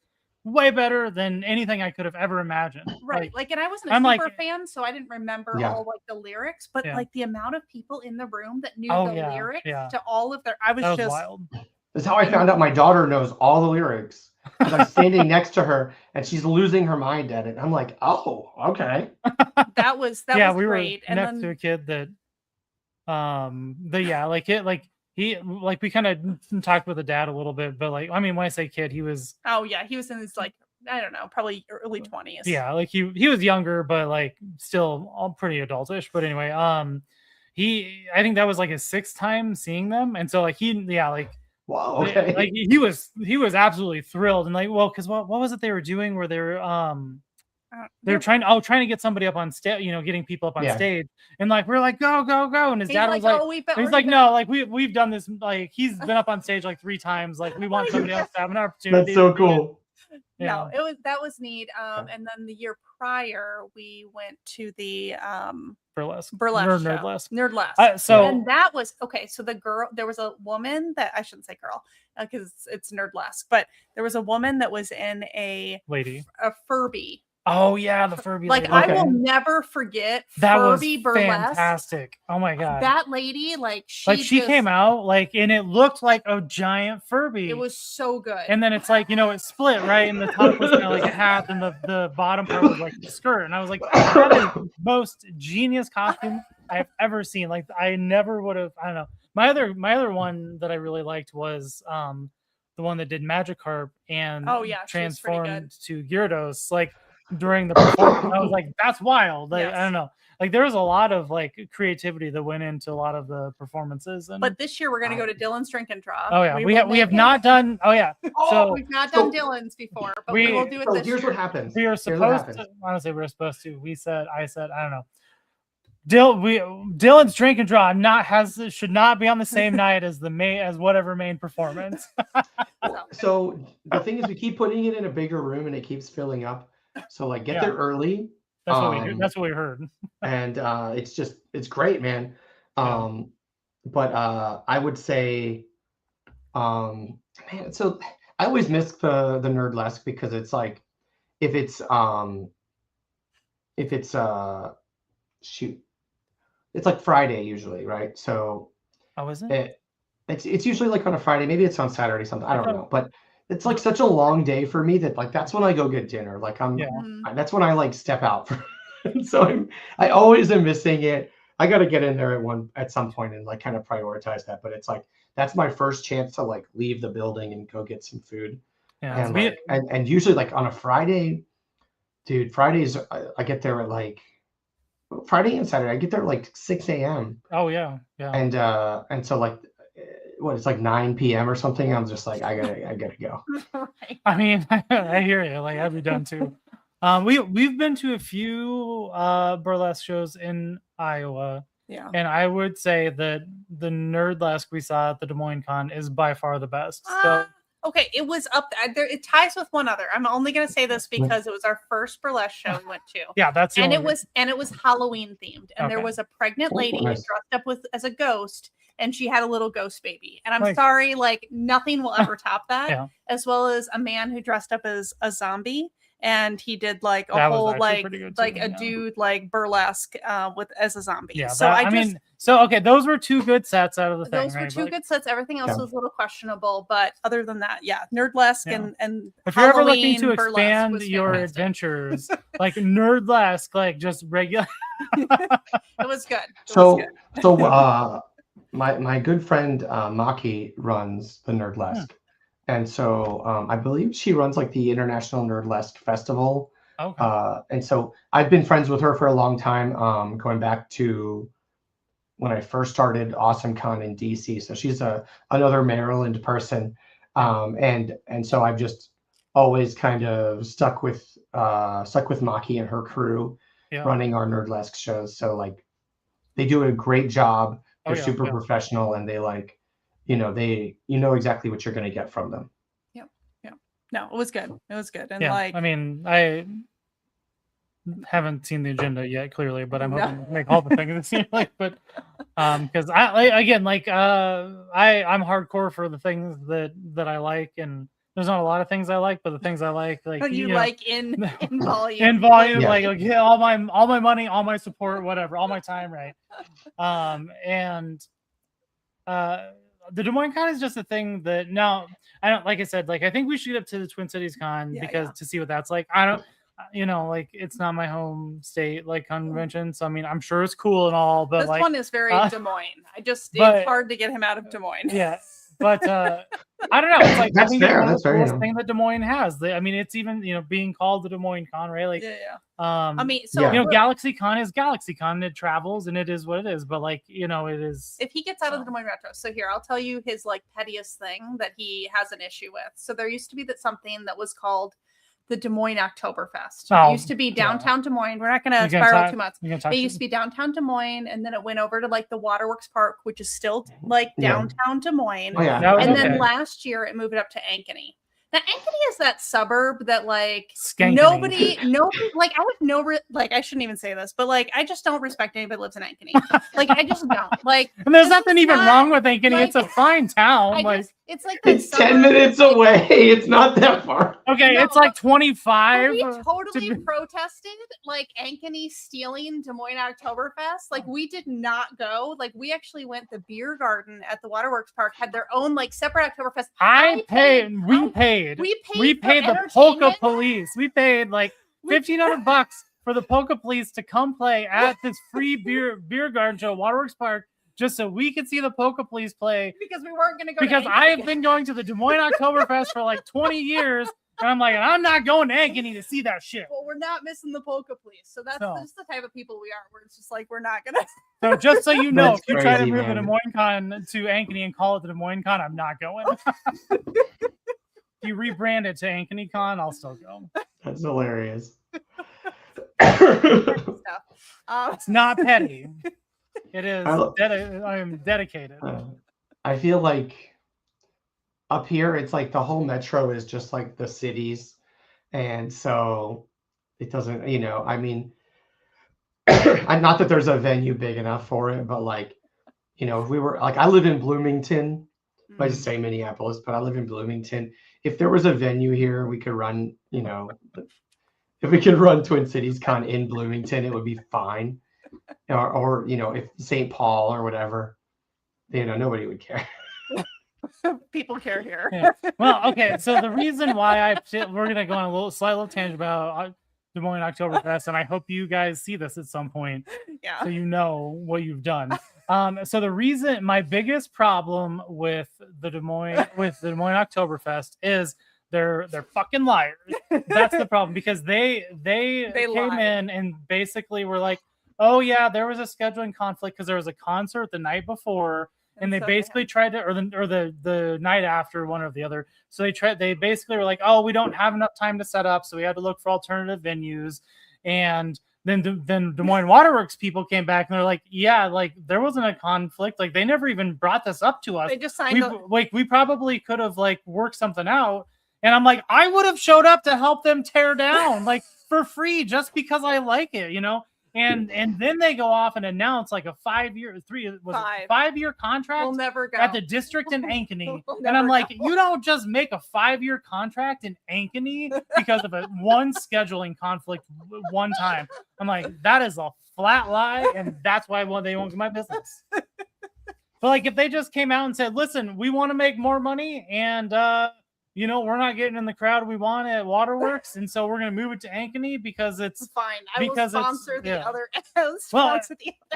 way better than anything I could have ever imagined. Right. Like, and I wasn't a super fan, so I didn't remember all like the lyrics, but like the amount of people in the room that knew the lyrics to all of their, I was just wild. That's how I found out my daughter knows all the lyrics. I'm standing next to her and she's losing her mind at it. I'm like, oh, okay. That was we great. Were and next to a kid that we kind of talked with the dad a little bit, but like, I mean, when I say kid, he was he was in his like, I don't know, probably early 20s. Yeah, like he was younger, but like still all pretty adultish. But anyway, I think that was like his 6th time seeing them, and so like wow, okay. Like he was absolutely thrilled, and like, well, because what was it they were doing where they were trying to get somebody up on stage, you know, getting people up on stage, and like we're like go, and his dad was like, he's like, no, like we've done this, like he's been up on stage like 3 times, like we want somebody else to have an opportunity. That's so cool. No, that was neat. And then the year prior, we went to the burlesque Nerdlesque. And that was okay. So there was a woman that I shouldn't say girl because it's Nerdlesque, but there was a woman that was in a lady, a Furby Oh yeah, the Furby. Like lady. I Okay. will never forget That was Furby Burlesque. fantastic. Oh my god. That lady, like Like she just, came out like, and it looked like a giant Furby. It was so good. And then it's like, it split, right? And the top was kind of like a hat, and the bottom part was like the skirt. And I was like, that is the most genius costume I've ever seen. Like I never would have, I don't know. My other one that I really liked was the one that did Magikarp and Oh, yeah, she was pretty good. transformed to Gyarados like during the performance. I was like, that's wild. Like, Yes. I don't know. Like there was a lot of like creativity that went into a lot of the performances. And But this year we're gonna go to Dylan's Drink and Draw. oh yeah, we will have make not it. done. Oh yeah, so We've not done So- Dylan's before, but we- we will do it So this here's year. what happens. we are Here's what supposed to. happens. Honestly, we're supposed to. I said, I don't know. Dylan's Drink and Draw should not be on the same night as whatever main performance. So the thing is, we keep putting it in a bigger room and it keeps filling up. So like, get Yeah. there early. That's what we heard. And it's great, man. Yeah. But I would say, man, so I always miss the Nerdlesque because it's like, if it's shoot, it's like Friday usually, right? So Oh, is it? it's usually like on a Friday, maybe it's on Saturday, something, I don't Okay. know, but it's like such a long day for me that like that's when I go get dinner. Like Yeah. that's when I like step out for so I always am missing it. I got to get in there at some point and like kind of prioritize that, but it's like that's my first chance to like leave the building and go get some food. Yeah. And like, and usually like on a Friday, dude, Fridays I get there at like Friday and Saturday I get there at like 6 a.m. Oh yeah. Yeah. and so like what, it's like 9 p.m. or something. I'm just like I gotta go. Right. I mean, I hear you. Like I'd be done too. We've been to a few burlesque shows in Iowa, Yeah. and I would say that the Nerdlesque we saw at the Des Moines Con is by far the best. So Okay, it was up there. It ties with one other. I'm only going to say this because it was our first burlesque show we went to. yeah, that's the And only- it was Halloween themed, and there Okay. was a pregnant Oh, lady nice. dressed up as a ghost, and she had a little ghost baby. And I'm Like- sorry, like nothing will ever top that. Yeah. As well as a man who dressed up as a zombie, and he did like a That was whole actually pretty good, too, a yeah. dude like burlesque as a zombie. yeah. So I mean, so okay, those were two good sets out of the thing. those were right? two But, good sets. Everything else Yeah. was a little questionable, but other than that, yeah, Nerdlesque Yeah. and if you're ever looking Halloween to burlesque expand was your fantastic. adventures, like Nerdlesque, like just regular. It was good. It was So good. so my good friend Maki runs the Nerdlesque, and so I believe she runs like the International Nerdlesque Festival. Okay. And so I've been friends with her for a long time, going back to when I first started Awesome Con in DC. So she's another Maryland person, and so I've just always kind of stuck with Maki and her crew Yeah. running our Nerdlesque shows. So like they do a great job. Oh, They're yeah, super yeah. professional, and they like, you know exactly what you're going to get from them. No, it was good. It was good. And Yeah. like I mean, I haven't seen the agenda yet, clearly, but I'm No. hoping to make all the things this year. Like, but because I'm hardcore for the things that I like, and there's not a lot of things I like, but the things I like you know, like in volume. in volume, Yeah. like okay, all my money, all my support, whatever, all my time, right? And the Des Moines Con is just a thing that now I don't, like I said, like I think we should get up to the Twin Cities Con Yeah, because yeah. to see what that's like. I don't, like it's not my home state like convention, so I mean I'm sure it's cool and all, but This like one is very Des Moines. but- It's hard to get him out of Des Moines. yeah. But I don't know. It's like I That's think it's fair, one of that's the fair, coolest yeah. thing that Des Moines has. I mean, it's even being called the Des Moines Con, right? Like, yeah. I mean, so Yeah. Galaxy Con is Galaxy Con. It travels and it is what it is. But like, it is. if he gets out of the So- Des Moines Retro, so here I'll tell you his like pettiest thing that he has an issue with. So there used to be something that was called the Des Moines Oktoberfest. Oh, It used to be yeah. downtown Des Moines. We're not going You to gonna spiral talk- too much. You gonna talk It to- used to be downtown Des Moines, and then it went over to like the Waterworks Park, which is still like Yeah. downtown Des Moines. Oh yeah. That was And okay. then last year it moved it up to Ankeny. Now Ankeny is that suburb that like Skankany. nobody like I have no like I shouldn't even say this, but like I just don't respect anybody that lives in Ankeny. Like I just don't like. And there's this nothing is even not- wrong with Ankeny. like, It's a fine town. I Like, just It's like It's 10 minutes away. It's not that far. Okay, No, it's like 25. we totally protested like Ankeny stealing Des Moines Oktoberfest. Like we did not go. Like we actually went. The beer garden at the Waterworks Park had their own like separate Oktoberfest. We paid the polka police. We paid like $1,500 for the polka police to come play at this free beer garden show, Waterworks Park, just so we could see the polka police play. Because we weren't going to go. Because I have been going to the Des Moines Oktoberfest for like 20 years, and I'm like, I'm not going to Ankeny to see that shit. Well, we're not missing the polka police, so that's just the type of people we are. Where it's just like we're not gonna. So just so you know, That's if you try to crazy, move the man. Des Moines Con to Ankeny and call it the Des Moines Con, I'm not going. If you rebrand it to Ankeny Con, I'll still go. That's hilarious. Stuff. It's not petty. It is. I am dedicated. I feel like up here, it's like the whole metro is just like the cities. And so it doesn't, I mean, not that there's a venue big enough for it, but like, if we were like, I live in Bloomington. I just say Minneapolis, but I live in Bloomington. If there was a venue here, we could run, if we could run Twin Cities Con in Bloomington, it would be fine. Or if St. Paul or whatever, nobody would care. People care here. Yeah. Well, okay. So the reason why we're gonna go on a slight little tangent about Des Moines Oktoberfest, and I hope you guys see this at some point, so you know what you've done. So the reason, my biggest problem with the Des Moines Oktoberfest is they're fucking liars. That's the problem, because they came in and basically were like, oh yeah, there was a scheduling conflict because there was a concert the night before, and they basically tried to, or the night after, one or the other. So they basically were like, oh, we don't have enough time to set up, so we had to look for alternative venues. And then Des Moines Waterworks people came back and they're like, yeah, like there wasn't a conflict. Like they never even brought this up to us. They just signed we probably could have like worked something out. And I'm like, I would have showed up to help them tear down like for free just because I like it, And then they go off and announce like a 5-year contract We'll never go at the district in Ankeny. And I'm like, you don't just make a 5-year contract in Ankeny because of one scheduling conflict one time. I'm like, that is a flat lie, and that's why they won't get my business. But like, if they just came out and said, listen, we want to make more money, and we're not getting in the crowd we want at Waterworks, and so we're going to move it to Ankeny because it's fine. I will sponsor the other.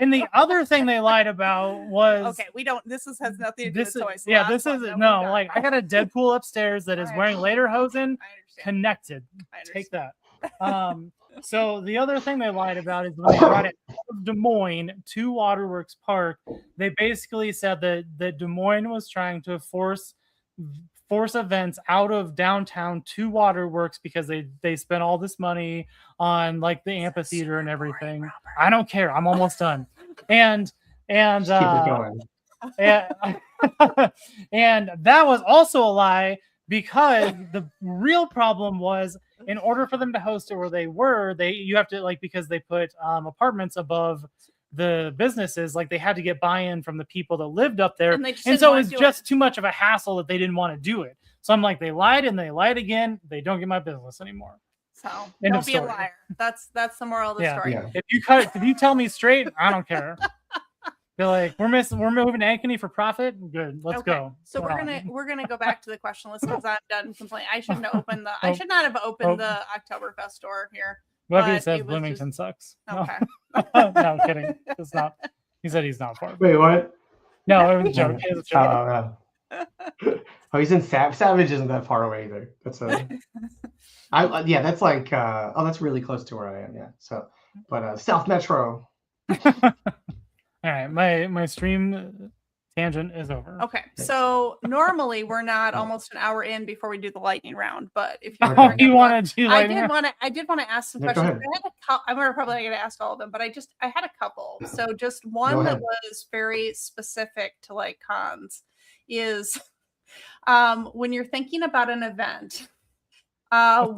And the other thing they lied about was we don't. This has nothing to do with toys. Yeah, this is no. Like I got a Deadpool upstairs that is wearing lederhosen connected. Take that. So the other thing they lied about is when they brought it out of Des Moines to Waterworks Park, they basically said that Des Moines was trying to force events out of downtown to Waterworks because they spent all this money on like the amphitheater and everything. Boring, I don't care. I'm almost done. And keep it going. And that was also a lie, because the real problem was, in order for them to host it where you have to, like, because they put apartments above the businesses, like they had to get buy-in from the people that lived up there, and so it was just too much of a hassle that they didn't want to do it. So I'm like, they lied and they lied again. They don't get my business anymore. So don't be a liar. That's the moral of the story. Yeah. If you tell me straight, I don't care. They're like, we're moving to Ankeny for profit. Good, let's go. So we're gonna go back to the question list because I'm done complaining. I should not have opened the Oktoberfest store here. What he said, Bloomington sucks. Okay. No, I'm kidding. It's not. He said he's not far. Wait, what? No, it was a joke. It was a joke. Oh, he's in Savage isn't that far away either. That's that's like that's really close to where I am. Yeah. So, but South Metro. All right, my stream tangent is over. Okay, so normally we're not almost an hour in before we do the lightning round, but if you want to do lightning round, I did want to ask some questions. I'm probably not going to ask all of them, but I had a couple. So just one that was very specific to like cons is when you're thinking about an event. And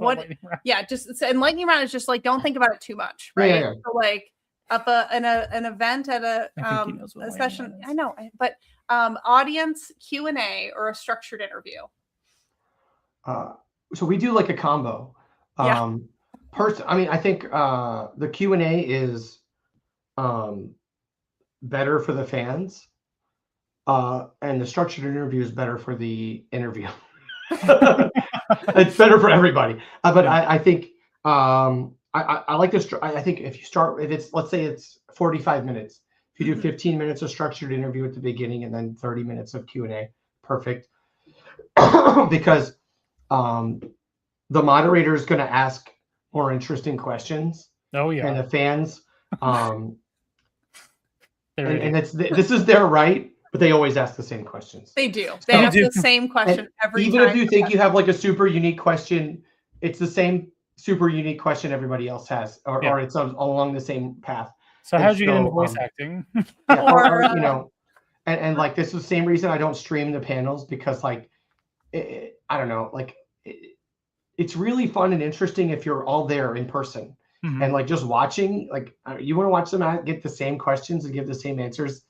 lightning round is just like, don't think about it too much, right? Yeah. So like, an event at I think he knows what session. wingman is. I know, but audience Q&A or a structured interview. So we do like a combo. Yeah. I mean, I think the Q&A is better for the fans, and the structured interview is better for the interview. It's better for everybody. But Yeah. I think I like this. I think if it's, let's say it's 45 minutes, if you do 15 minutes of structured interview at the beginning and then 30 minutes of Q&A, perfect. Because the moderator is going to ask more interesting questions. Oh yeah. And the fans, and Idiots. this is their right, but they always ask the same questions. They do. They ask the same question every Even time. if you think you have like a super unique question, it's the same super unique question everybody else has, or it's along the same path. So how'd you get into voice acting? Or you know, and like this is the same reason I don't stream the panels, because like I don't know, like it's really fun and interesting if you're all there in person. Mhm. And like just watching, like you want to watch them get the same questions and give the same answers,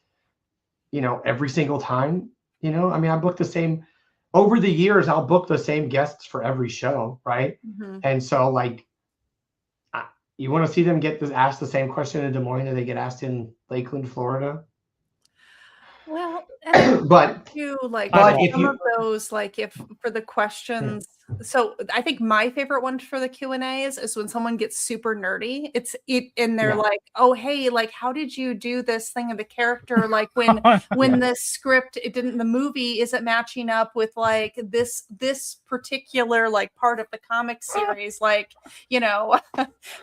you know, every single time. You know, I mean, I booked the same over the years. I'll book the same guests for every show, right? Mhm. And so like, you want to see them get asked the same question in Des Moines that they get asked in Lakeland, Florida. Well, and But like if some you- of those, like if for the questions. So I think my favorite one for the Q&As is when someone gets super nerdy. And they're like, oh, hey, like, how did you do this thing of the character? Like when the script, the movie isn't matching up with like this particular like part of the comic series, like, you know,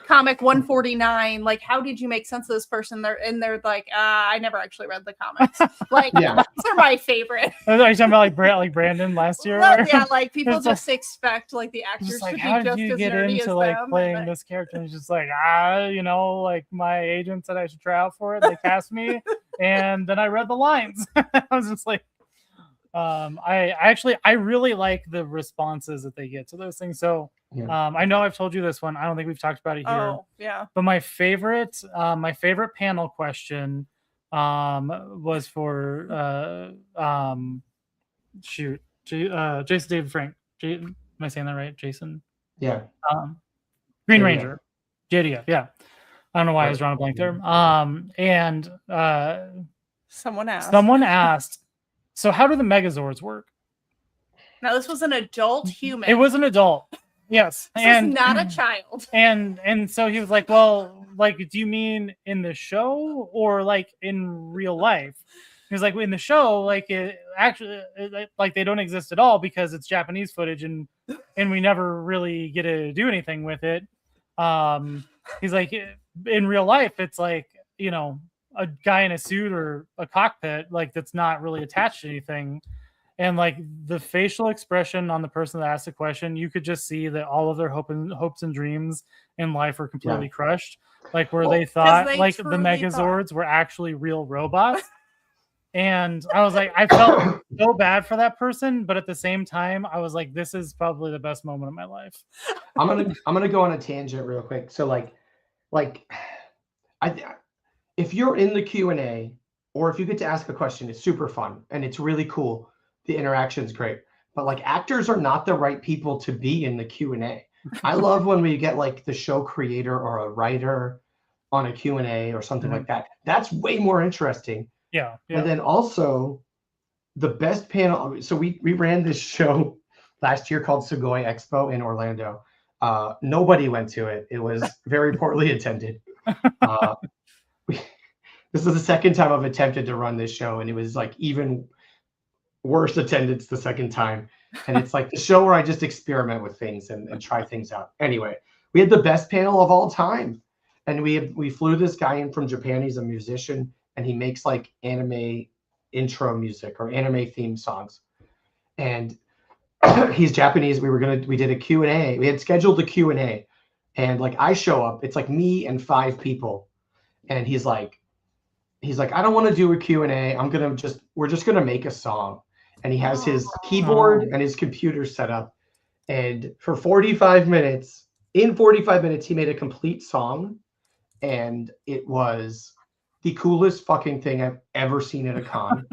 comic 149, like, how did you make sense of this person? They're like, I never actually read the comics. Like, those are my favorite. Are you talking about like Brandon last year? Well, yeah, like people just expect like the actors just like, to how be did just you as get nerdy into as like them. playing this character? And it's just like, you know, like my agent said I should try out for it. They cast me, and then I read the lines. I was just like, I really like the responses that they get to those things. So I know I've told you this one. I don't think we've talked about it here. Oh, yeah. But my favorite panel question was for Jason David Frank. Am I saying that right? Jason? Yeah. Green Ranger. JDF, yeah. I don't know why I was drawing a blank there. And someone asked, so how do the Megazords work? Now this was an adult human. It was an adult. Yes. This is not a child. And so he was like, well, like, do you mean in the show or like in real life? He was like, in the show, like it actually, like they don't exist at all because it's Japanese footage and we never really get to do anything with it. He's like, in real life, it's like, you know, a guy in a suit or a cockpit, like that's not really attached to anything. And like the facial expression on the person that asked the question, you could just see that all of their hopes and dreams in life were completely crushed. Like where they thought like the Megazords were actually real robots. And I was like, I felt so bad for that person, but at the same time, I was like, this is probably the best moment of my life. I'm gonna go on a tangent real quick. So if you're in the Q&A or if you get to ask a question, it's super fun and it's really cool. The interaction's great, but like actors are not the right people to be in the Q&A. I love when we get like the show creator or a writer on a Q&A or something like that. That's way more interesting. Yeah. And then also the best panel. So we ran this show last year called Segoy Expo in Orlando. Nobody went to it. It was very poorly attended. This is the second time I've attempted to run this show, and it was like even worse attendance the second time. And it's like the show where I just experiment with things and try things out. Anyway, we had the best panel of all time. And we flew this guy in from Japan. He's a musician, and he makes like anime intro music or anime theme songs. And he's Japanese. We did a Q&A. We had scheduled the Q&A. And like I show up, it's like me and 5 people. And he's like, I don't want to do a Q&A. We're just going to make a song. And he has his keyboard and his computer set up. And for 45 minutes, he made a complete song. and it was the coolest fucking thing I've ever seen at a con.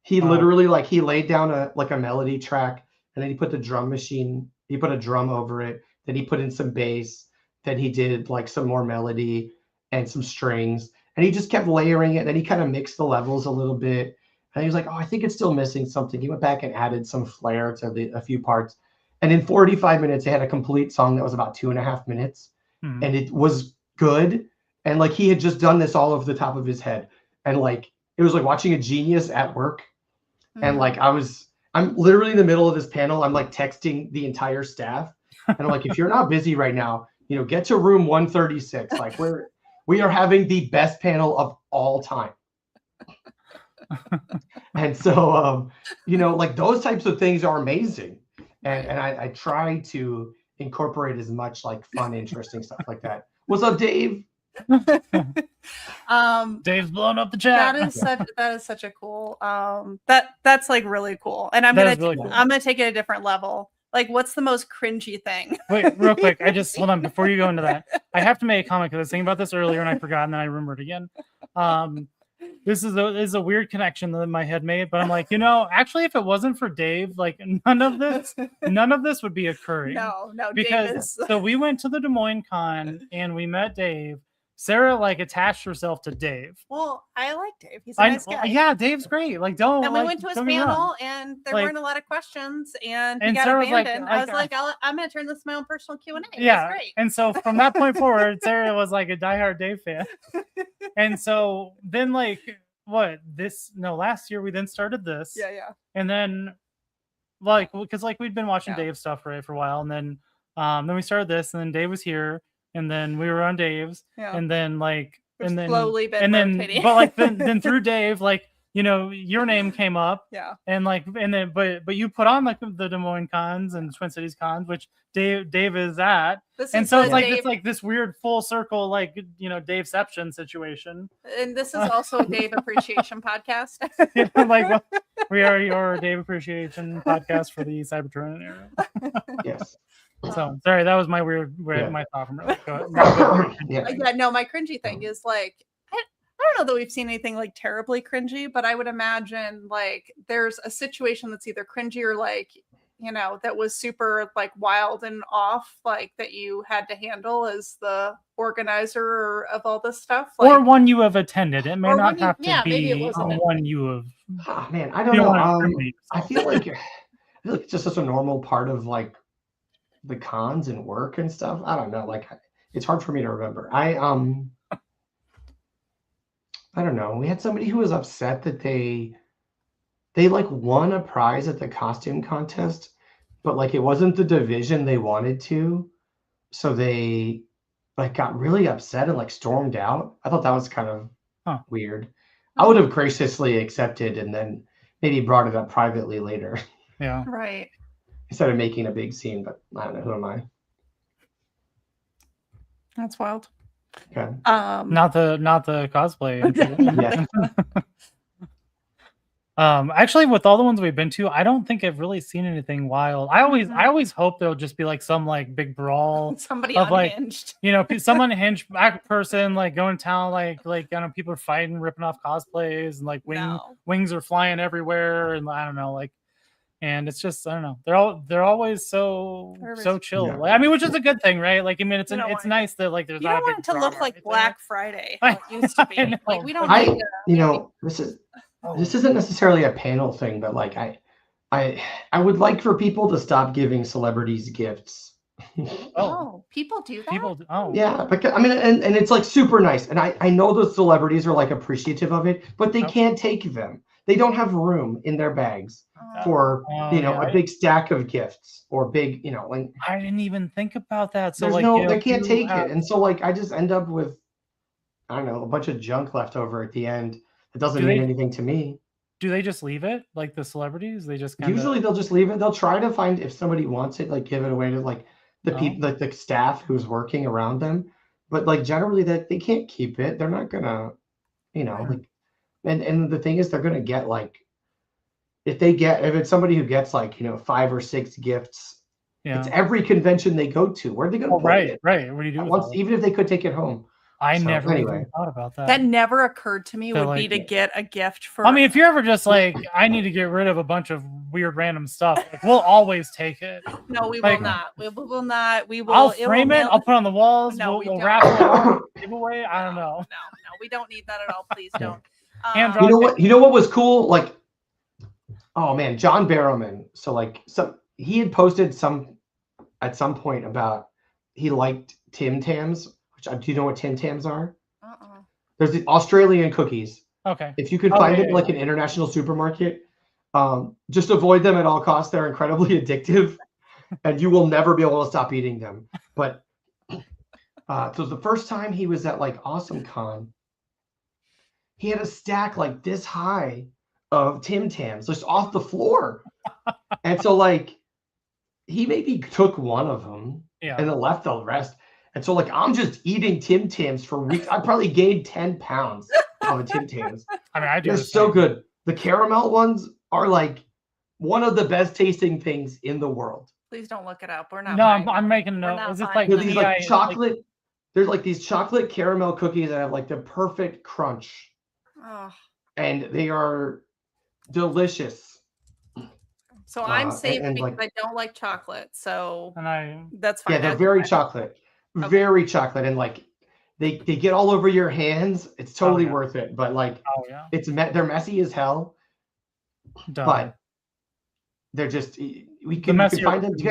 He literally like he laid down a melody track, and then he put the drum machine, he put a drum over it, then he put in some bass, then he did like some more melody and some strings, and he just kept layering it. Then he kind of mixed the levels a little bit, and he was like, oh, I think it's still missing something. He went back and added some flair to a few parts, and in 45 minutes they had a complete song that was about 2.5 minutes, and it was good. And like he had just done this all over the top of his head, and like it was like watching a genius at work. And like I'm literally in the middle of this panel. I'm like texting the entire staff, and I'm like, if you're not busy right now, get to room 136. Like we are having the best panel of all time. And so like those types of things are amazing, and I try to incorporate as much like fun, interesting stuff like that. What's up, Dave? Dave's blowing up the chat. That is such a cool that's like really cool. And I'm gonna take it a different level. Like, what's the most cringy thing? Wait, real quick. Hold on before you go into that. I have to make a comment because I was thinking about this earlier and I forgot, and then I remembered again. This is a weird connection that my head made, but I'm like, actually, if it wasn't for Dave, like none of this would be occurring. No, because so we went to the Des Moines Con and we met Dave. Sarah like attached herself to Dave. Well, I like Dave. He's a nice guy. Yeah, Dave's great. Like, don't. And we went to his panel, and there weren't a lot of questions, and he got Sarah's abandoned. I was like, I'm gonna turn this my own personal Q&A. Yeah, great. And so from that point forward, Sarah was like a diehard Dave fan. And so then, like, last year we then started this. Yeah. And then, like, because like we'd been watching Dave stuff for a while, and then we started this, and then Dave was here. And then we were on Dave's, and then like, and then slowly been rotating. But like then through Dave, like your name came up, and like, and then but you put on like the Des Moines Cons and Twin Cities Cons, which Dave is at, and so it's like it's like this weird full circle like Daveception situation. And this is also a Dave appreciation podcast. Like we are your Dave appreciation podcast for the Cybertronian era. Yes. So sorry, that was my my thought from earlier. My cringy thing is like I don't know that we've seen anything like terribly cringy, but I would imagine like there's a situation that's either cringy or like that was super like wild and off, like that you had to handle as the organizer of all this stuff, like, or one you have attended. It may not have to be one you have. Oh, man, I don't know. I feel like it's just such a normal part of like the cons and work and stuff. I don't know. Like, it's hard for me to remember. I don't know. We had somebody who was upset that they like won a prize at the costume contest, but like it wasn't the division they wanted to. So they like got really upset and like stormed out. I thought that was kind of weird. I would have graciously accepted and then maybe brought it up privately later. Yeah. Right. Instead of making a big scene, but I don't know, who am I? That's wild. Okay. Not the cosplay. Actually, with all the ones we've been to, I don't think I've really seen anything wild. I always hope there'll just be like some like big brawl. Somebody of unhinged. Like, someone unhinged person like going to town, like people are fighting, ripping off cosplays, and like wings are flying everywhere, and I don't know, like. And it's just, I don't know. They're always so chill. Yeah. Like, I mean, which is a good thing, right? Like, I mean, it's nice that like there's. You don't want it to look like Black Friday. It used to be. Like we don't. This isn't necessarily a panel thing, but like I would like for people to stop giving celebrities gifts. People do that. Yeah, because I mean, and it's like super nice, and I know those celebrities are like appreciative of it, but they can't take them. They don't have room in their bags for a big stack of gifts or big, like I didn't even think about that. So like they can't take it. And so like I just end up with I don't know, a bunch of junk left over at the end. It doesn't mean anything to me. Do they just leave it? Like the celebrities? They just usually they'll just leave it. They'll try to find if somebody wants it, like give it away to like the people like the staff who's working around them. But like generally that they can't keep it. They're not gonna, like And the thing is, they're gonna get like, if it's somebody who gets like 5 or 6 gifts, it's every convention they go to. Where are they gonna put it? Right. What do you do? Even if they could take it home, I So, never anyway. even thought about that. That never occurred to me So, would be like- to get a gift for. I mean, if you're ever just like, I need to get rid of a bunch of weird random stuff, like, we'll always take it. No, we like- will not. We will not. We will. I'll will frame it. mail- I'll put it on the walls. No, we we'll don't. raffle it off, giveaway. I don't know. No, we don't need that at all. Please Yeah. don't. Hand You drawn know what? You know what was cool? Like, oh man, John Barrowman. So like, he had posted at some point about he liked Tim Tams. Which do you know what Tim Tams are? There's the Australian cookies. Okay. If you can find them like an international supermarket, just avoid them at all costs. They're incredibly addictive, and you will never be able to stop eating them. But so the first time he was at like Awesome Con, he had a stack like this high of Tim Tams just off the floor. And so like he maybe took one of them and then left the rest. And so like I'm just eating Tim Tams for weeks. I probably gained 10 pounds of a Tim Tams. I mean, I do. They're so good. The caramel ones are like one of the best tasting things in the world. Please don't look it up. We're not. No, buying I'm them. making a We're note. not Is this buying like They're them. these like chocolate. There's like these chocolate caramel cookies that have like the perfect crunch, Oh. and they are delicious. So I'm safe and, because like- I don't like chocolate. So And that's fine. Yeah, they're That's very fine. chocolate, Okay. very chocolate, and like they get all over your hands. It's totally yeah. worth it. But like oh yeah. they're messy as hell, Done. but they're just we can messier find them. ones. Do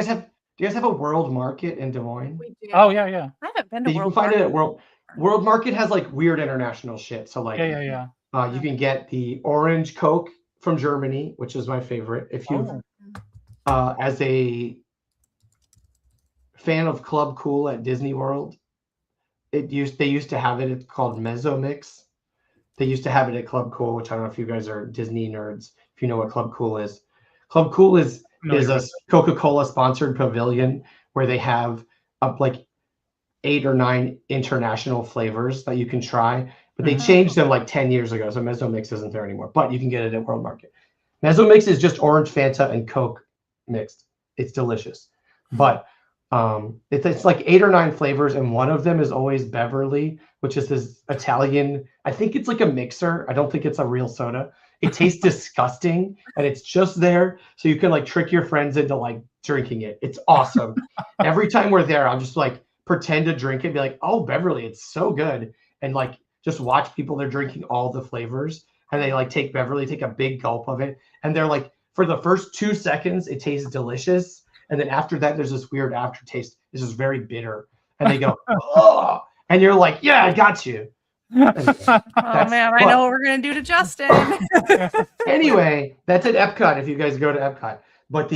you guys have a World Market in Des Moines? We do. Oh yeah, yeah. I haven't been to Yeah, you can World find it Market. at World Market has like weird international shit. So like Yeah. you can get the orange Coke from Germany, which is my favorite. If you as a fan of Club Cool at Disney World, they used to have it. It's called Mezzo Mix. They used to have it at Club Cool, which I don't know if you guys are Disney nerds. If you know what Club Cool is, Club Cool is a Coca-Cola sponsored pavilion where they have up like 8 or 9 international flavors that you can try. But they changed them like 10 years ago, so Mezzo Mix isn't there anymore. But you can get it at World Market. Mezzo Mix is just orange Fanta and Coke mixed. It's delicious, but it's like 8 or 9 flavors, and one of them is always Beverly, which is this Italian. I think it's like a mixer. I don't think it's a real soda. It tastes disgusting, and it's just there so you can like trick your friends into like drinking it. It's awesome. Every time we're there, I'll just like pretend to drink it, be like, "Oh, Beverly, it's so good," and like just watch people. They're drinking all the flavors, and they like take a big gulp of it, and they're like, for the first 2 seconds, it tastes delicious. And then after that, there's this weird aftertaste. This is very bitter. And they go, oh, and you're like, yeah, I got you. Oh man, I know what we're gonna do to Justin. Anyway, that's at Epcot if you guys go to Epcot. But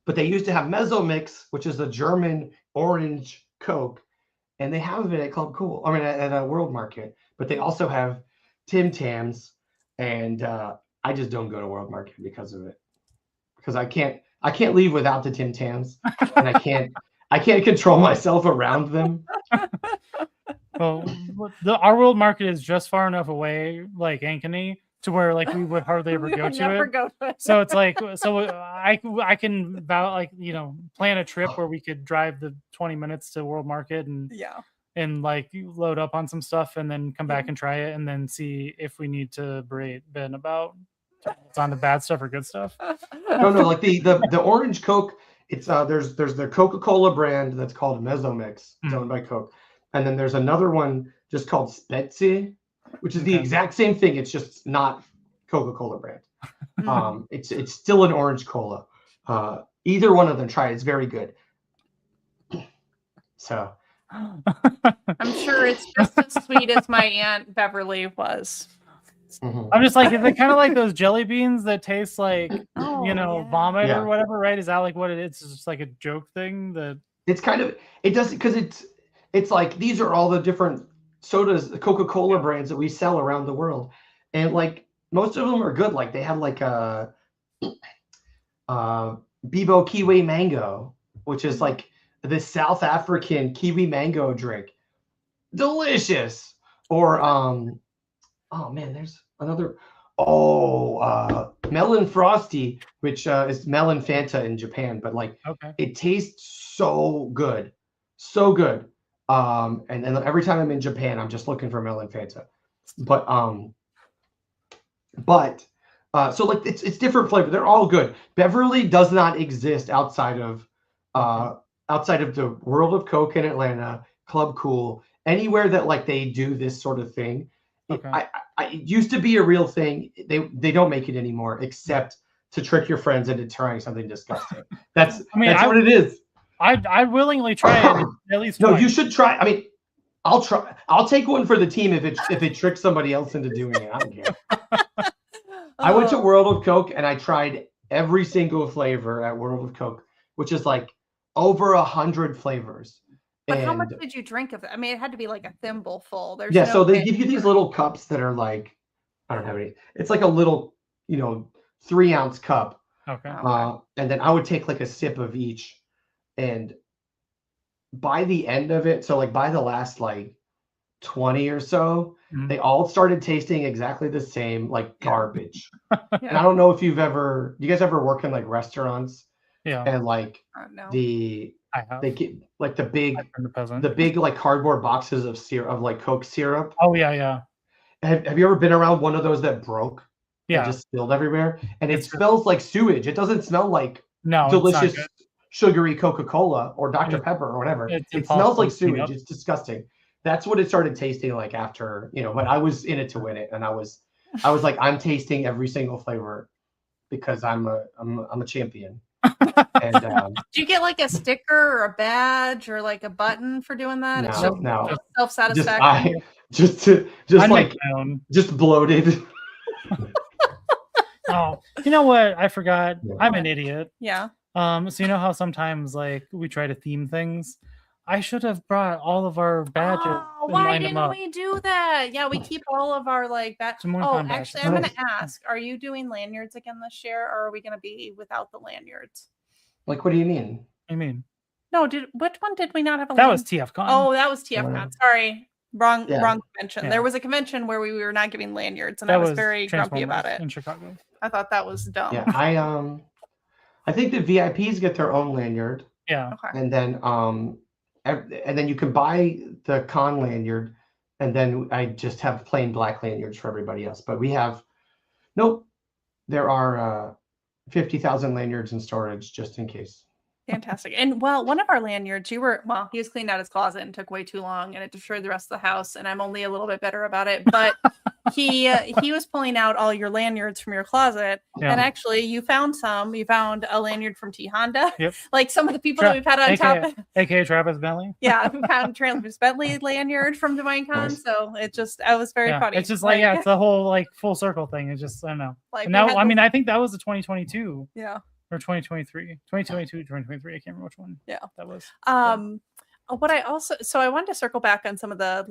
but they used to have Mezzo Mix, which is a German orange Coke, and they have it at Club Cool. I mean, at a World Market. But they also have Tim Tams, and I just don't go to World Market because of it. Because I can't leave without the Tim Tams, and I can't control myself around them. Well, our World Market is just far enough away, like Ankeny, to where like we would hardly ever go to it. So it's like, I can about like, plan a trip where we could drive the 20 minutes to World Market and like load up on some stuff and then come back and try it and then see if we need to berate Ben about it's on the bad stuff or good stuff. No, like the orange Coke. It's there's the Coca-Cola brand that's called Mezzo Mix. It's owned by Coke, and then there's another one just called Spezi, which is the exact same thing. It's just not Coca-Cola brand. It's still an orange cola. Either one of them, try it. It's very good. So I'm sure it's just as sweet as my Aunt Beverly was. I'm just like, is it kind of like those jelly beans that taste like vomit or whatever, right? Is that like what it is? It's just like a joke thing that it's kind of, it does, because it's like these are all the different sodas, the Coca-Cola brands that we sell around the world, and like most of them are good. Like they have like a Bibo Kiwi Mango, which is like this South African kiwi mango drink, delicious. Or oh man, there's another. Melon Frosty, which is melon Fanta in Japan, but like it tastes so good, so good. And then every time I'm in Japan, I'm just looking for melon Fanta. So like it's different flavor. They're all good. Beverly does not exist outside of the world of Coke in Atlanta, Club Cool, anywhere that like they do this sort of thing. It used to be a real thing. They don't make it anymore, except to trick your friends into trying something disgusting. That's what it is. I'd willingly try it at least. No, you should try. I mean, I'll try. I'll take one for the team if it tricks somebody else into doing it. I don't care. I went to World of Coke and I tried every single flavor at World of Coke, which is like over 100 flavors. But how much did you drink of it? I mean, it had to be like a thimble full. So they give you these little cups that are like, I don't have any. It's like a little, 3-ounce cup. Okay. And then I would take like a sip of each. And by the end of it, so like by the last like 20 or so, they all started tasting exactly the same, like garbage. And I don't know if you guys ever work in like restaurants? Yeah. And like no. they get like the the big like cardboard boxes of syrup, of like Coke syrup. Oh yeah. Have you ever been around one of those that broke? Yeah. And just spilled everywhere, and it smells like sewage. It doesn't smell like delicious sugary Coca-Cola or Dr. Pepper or whatever. It smells like sewage. It's disgusting. That's what it started tasting like after, but I was in it to win it. And I was like, I'm tasting every single flavor because I'm a champion. And do you get like a sticker or a badge or like a button for doing that? No. Just self-satisfaction. Just bloated. Oh, you know what? I forgot. Yeah. I'm an idiot. Yeah. So you know how sometimes like we try to theme things? I should have brought all of our badges. Oh, why didn't we do that? Yeah, we keep all of our like badges. Actually, I'm going to ask, are you doing lanyards again this year, or are we going to be without the lanyards? Like, what do you mean? What do you mean? No, which one did we not have a lanyard? That was TF Con. Oh, that was TF Con. Sorry. Wrong convention. Yeah. There was a convention where we were not giving lanyards, and I was very grumpy about it. In Chicago. I thought that was dumb. Yeah, I think the VIPs get their own lanyard. Yeah. Okay. And then you can buy the con lanyard, and then I just have plain black lanyards for everybody else. But there are 50,000 lanyards in storage just in case. Fantastic. And one of our lanyards, he was cleaning out his closet and took way too long, and it destroyed the rest of the house. And I'm only a little bit better about it. But he was pulling out all your lanyards from your closet. Yeah. And actually you found a lanyard from T Honda. Yep. Like some of the people that we've had on top. AKA Travis Bentley. Yeah. We found Travis Bentley lanyard from Des Moines Con. Nice. So I was very funny. It's just like, it's the whole like full circle thing. It's just, I don't know. Like now, I think that was the 2022. Yeah. Or 2023, 2023. I can't remember which one. Yeah, that was. What I wanted to circle back on some of the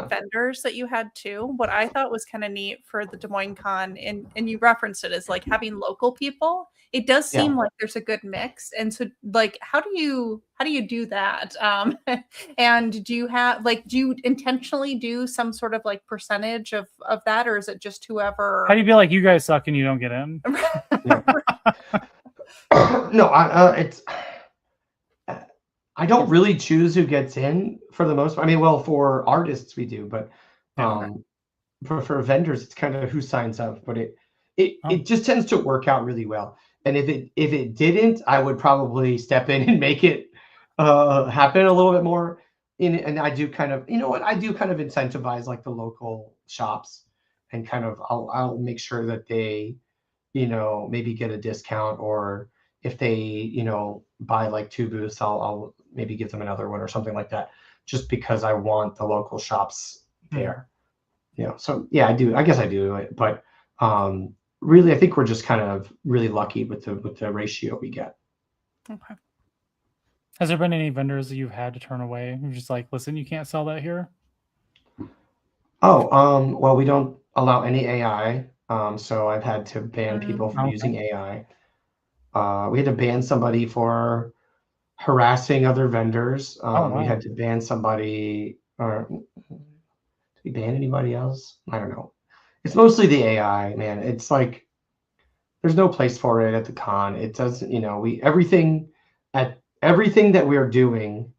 vendors that you had too. What I thought was kind of neat for the Des Moines Con, and you referenced it as like having local people. It does seem like there's a good mix, and so like how do you do that? And do you intentionally do some sort of like percentage of that, or is it just whoever? How do you feel like you guys suck and you don't get in? No, I don't really choose who gets in for the most part. I mean, well, for artists we do, but for vendors, it's kind of who signs up. But it just tends to work out really well. And if it didn't, I would probably step in and make it happen a little bit more. And I do kind of, I do kind of incentivize like the local shops, and kind of I'll make sure that they, maybe get a discount, or if they, buy like 2 booths, I'll maybe give them another one or something like that, just because I want the local shops there. So yeah, I do. I guess I do it, but really, I think we're just kind of really lucky with the ratio we get. Okay. Has there been any vendors that you've had to turn away? You're just like, listen, you can't sell that here. Oh, well, we don't allow any AI. So I've had to ban people from using AI. We had to ban somebody for harassing other vendors. Wow. We had to ban somebody, or did we ban anybody else? I don't know. It's mostly the AI, man. It's like there's no place for it at the con. It doesn't, everything that we're doing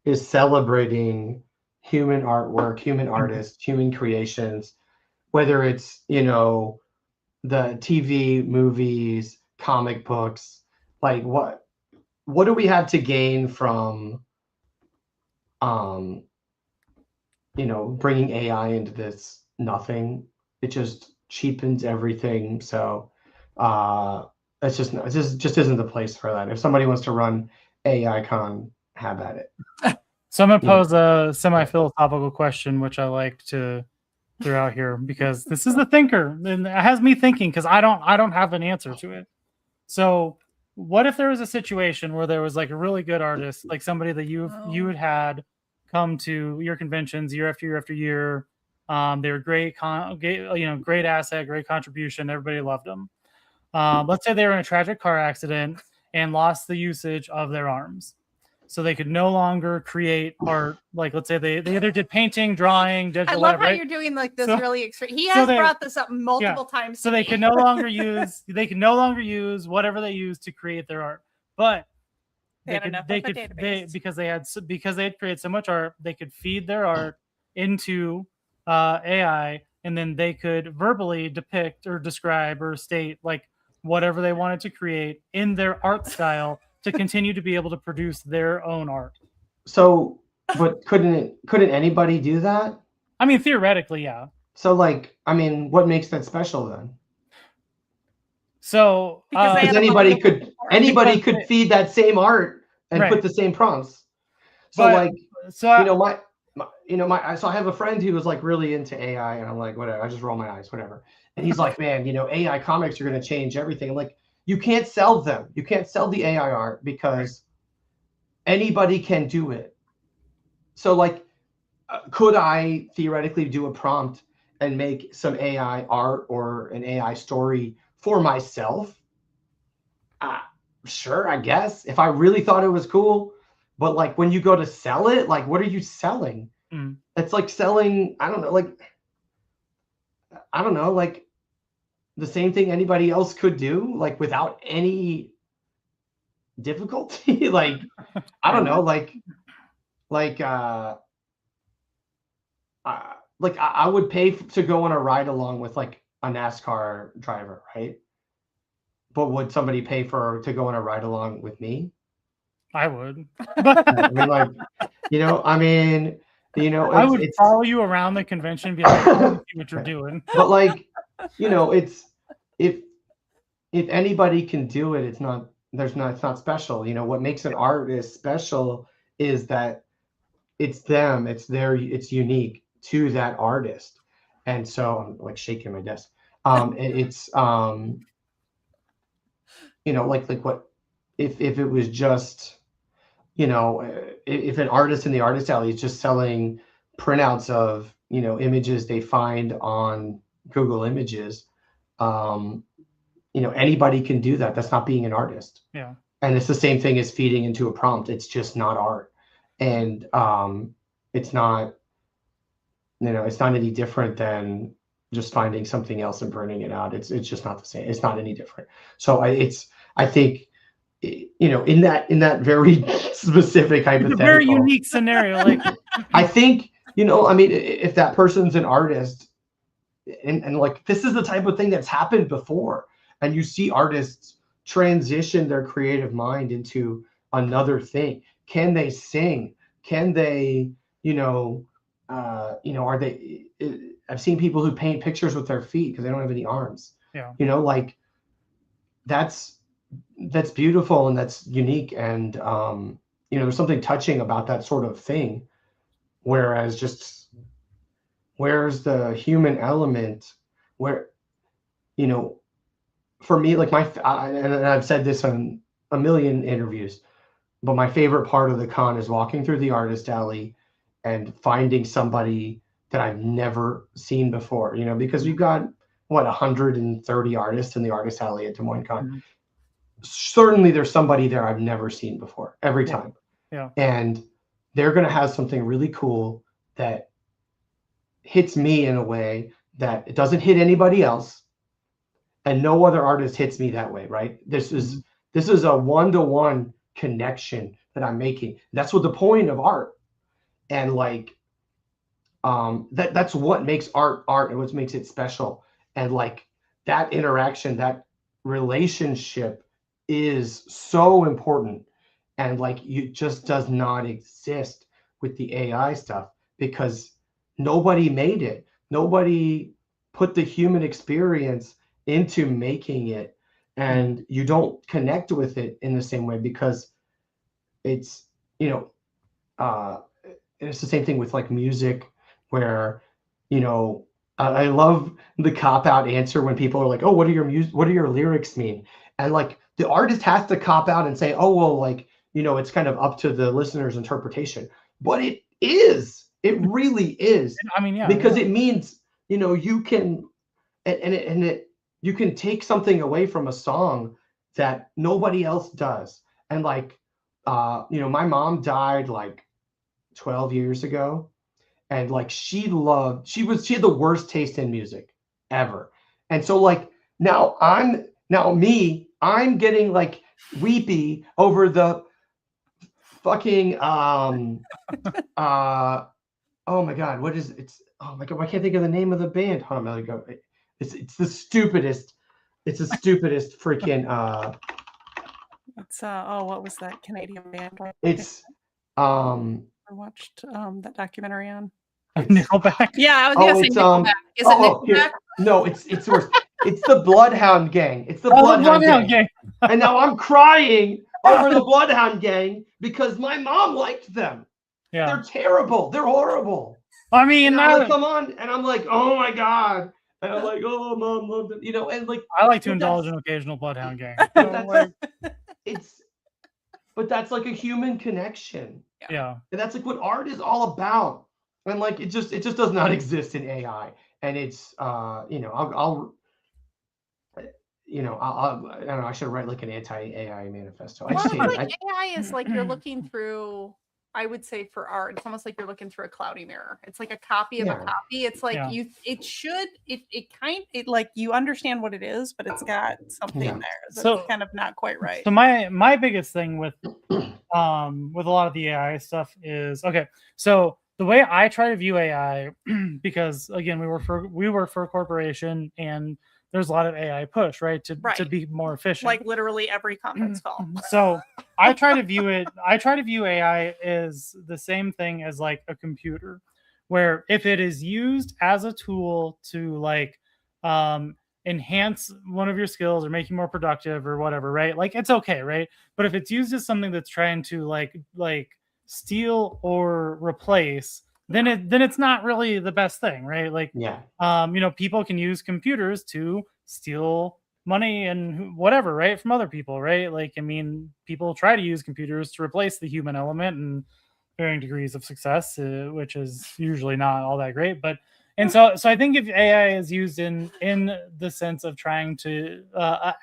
is celebrating human artwork, human artists, human creations, whether it's, you know, the TV, movies, comic books, like what do we have to gain from you know, bringing AI into this? Nothing. It just cheapens everything. So it's just isn't the place for that. If somebody wants to run AI con, have at it. So I'm gonna Yeah. pose a semi-philosophical question, which I like to throw out here because this is the thinker, and it has me thinking because I don't have an answer to it. So what if there was a situation where there was like a really good artist, like somebody that you had come to your conventions year after year after year. They were great, great asset, great contribution. Everybody loved them. Let's say they were in a tragic car accident and lost the usage of their arms. So they could no longer create art. Like, let's say they either did painting, drawing, I digital, love whatever, how right? you're doing like this So- really extreme. He so has they- brought this up multiple times. So to they me. can no longer use whatever they use to create their art. But They had enough of a database. because they had created so much art, they could feed their art into AI, and then they could verbally depict or describe or state like whatever they wanted to create in their art style to continue to be able to produce their own art. So, but couldn't anybody do that? I mean, theoretically, yeah. So, like, I mean, what makes that special then? So Because they Because had a anybody bunch of could before. could feed that same art and Right. put the same prompts. So, But- like, so you know, so I have a friend who was like really into AI, and I'm like, whatever. I just roll my eyes, whatever. And he's like, man, you know, AI comics are going to change everything. I'm like, you can't sell them. You can't sell the AI art because anybody can do it. So, like, could I theoretically do a prompt and make some AI art or an AI story for myself? Sure, I guess, if I really thought it was cool. But like when you go to sell it, like what are you selling? Mm. It's like selling, I don't know, like the same thing anybody else could do, like without any difficulty. Like, I don't know, I would pay to go on a ride along with like a NASCAR driver, right? But would somebody pay to go on a ride along with me? I would. I mean, like, I would follow you around the convention and be like, "I see what you're doing." But like, it's if anybody can do it, it's not special. You know, what makes an artist special is that it's them, it's unique to that artist. And so I'm like shaking my desk. It's like what if it was just, if an artist in the artist alley is just selling printouts of, images they find on Google Images, anybody can do that. That's not being an artist. Yeah. And it's the same thing as feeding into a prompt. It's just not art. And it's not, it's not any different than just finding something else and burning it out. It's just not the same. It's not any different. So I think, in that very specific hypothetical, it's a very unique scenario. Like, I think, if that person's an artist and like, this is the type of thing that's happened before, and you see artists transition their creative mind into another thing. Can they sing? Can they, are they, I've seen people who paint pictures with their feet because they don't have any arms. Yeah. Like that's beautiful and that's unique. And, there's something touching about that sort of thing. Whereas where's the human element where, for me, like and I've said this on a million interviews, but my favorite part of the con is walking through the artist alley and finding somebody that I've never seen before, because we've got 130 artists in the artist alley at Des Moines Con. Mm-hmm. Certainly there's somebody there I've never seen before every time. Yeah. And they're going to have something really cool that hits me in a way that it doesn't hit anybody else. And no other artist hits me that way, right? This is a one-to-one connection that I'm making. That's what the point of art. And like that's what makes art and what makes it special. And like that interaction, that relationship is so important. And like it just does not exist with the AI stuff because nobody made it. Nobody put the human experience into making it, and you don't connect with it in the same way because it's, you know, and it's the same thing with like music where, you know, I love the cop out answer when people are like, oh, what do your lyrics mean? And like the artist has to cop out and say, oh, well, like, you know, it's kind of up to the listener's interpretation. But it really is. I mean, yeah, because it means, you know, you can, you can take something away from a song that nobody else does. And like, you know, my mom died like 12 years ago, and like she had the worst taste in music ever. And so like I'm getting like weepy over the fucking oh my god, what is it's oh my god, I can't think of the name of the band. Hold on, go. It's the stupidest freaking It's oh, what was that Canadian band? it's I watched that documentary on. Nickelback. Yeah, I was gonna say Nickelback. Is it Nickelback? No, it's worse. It's the Bloodhound Gang. It's the Bloodhound Bloodhound Gang. And now I'm crying over the Bloodhound Gang because my mom liked them. Yeah, they're terrible. They're horrible. I mean, like, come on, and I'm like, oh my god, and I'm like, oh, mom loved them, you know, and like I like to indulge in occasional Bloodhound Gang. But that's like a human connection. Yeah, and that's like what art is all about. And like it just does not exist in AI. And it's you know, I'll you know, I don't know, I should write like an anti-AI manifesto. Well, like AI is like you're looking through, I would say for art, it's almost like you're looking through a cloudy mirror. It's like a copy of a copy. It's like it like you understand what it is, but it's got something there that's kind of not quite right. So my biggest thing with a lot of the AI stuff is, okay, so the way I try to view AI, because again, we work for a corporation and there's a lot of AI push, right? To be more efficient. Like literally every conference call. So I try to view AI as the same thing as like a computer, where if it is used as a tool to like enhance one of your skills or make you more productive or whatever, right? Like it's okay, right? But if it's used as something that's trying to like steal or replace, then it's not really the best thing, right? Like, you know, people can use computers to steal money and whatever, right, from other people, right? Like, I mean, people try to use computers to replace the human element in varying degrees of success, which is usually not all that great. But and so I think if AI is used in the sense of trying to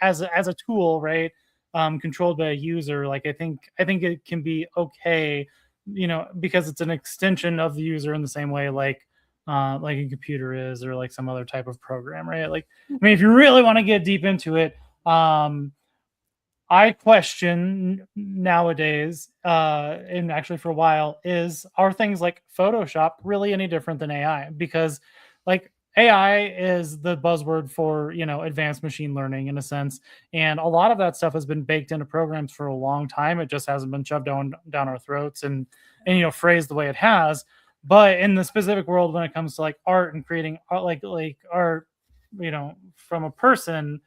as a tool, right, controlled by a user, like I think it can be okay, you know, because it's an extension of the user in the same way like a computer is, or like some other type of program, right? Like, I mean, if you really want to get deep into it, I question nowadays, and actually for a while, are things like Photoshop really any different than AI? Because like AI is the buzzword for, you know, advanced machine learning in a sense. And a lot of that stuff has been baked into programs for a long time. It just hasn't been shoved down our throats and, you know, phrased the way it has. But in the specific world, when it comes to like art and creating art, like art, you know, from a person,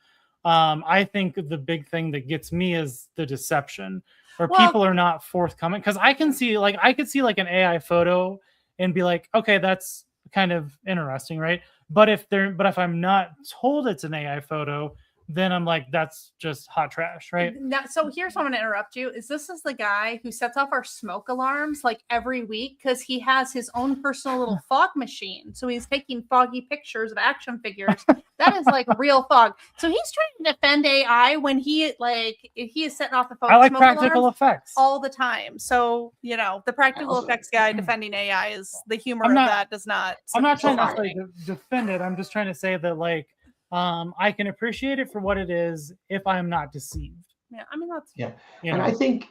I think the big thing that gets me is the deception, where people are not forthcoming. Because I could see like an AI photo and be like, okay, that's kind of interesting, right? But if I'm not told it's an AI photo, then I'm like, that's just hot trash, right? Now, so here's what I'm going to interrupt you. This is the guy who sets off our smoke alarms like every week because he has his own personal little fog machine. So he's taking foggy pictures of action figures. That is like real fog. So he's trying to defend AI when he is setting off the phone. I like practical effects all the time. So, you know, the practical effects guy defending AI is the humor of that does not. I'm not trying to defend it. I'm just trying to say that like, I can appreciate it for what it is if I'm not deceived. Yeah, I mean that's and I think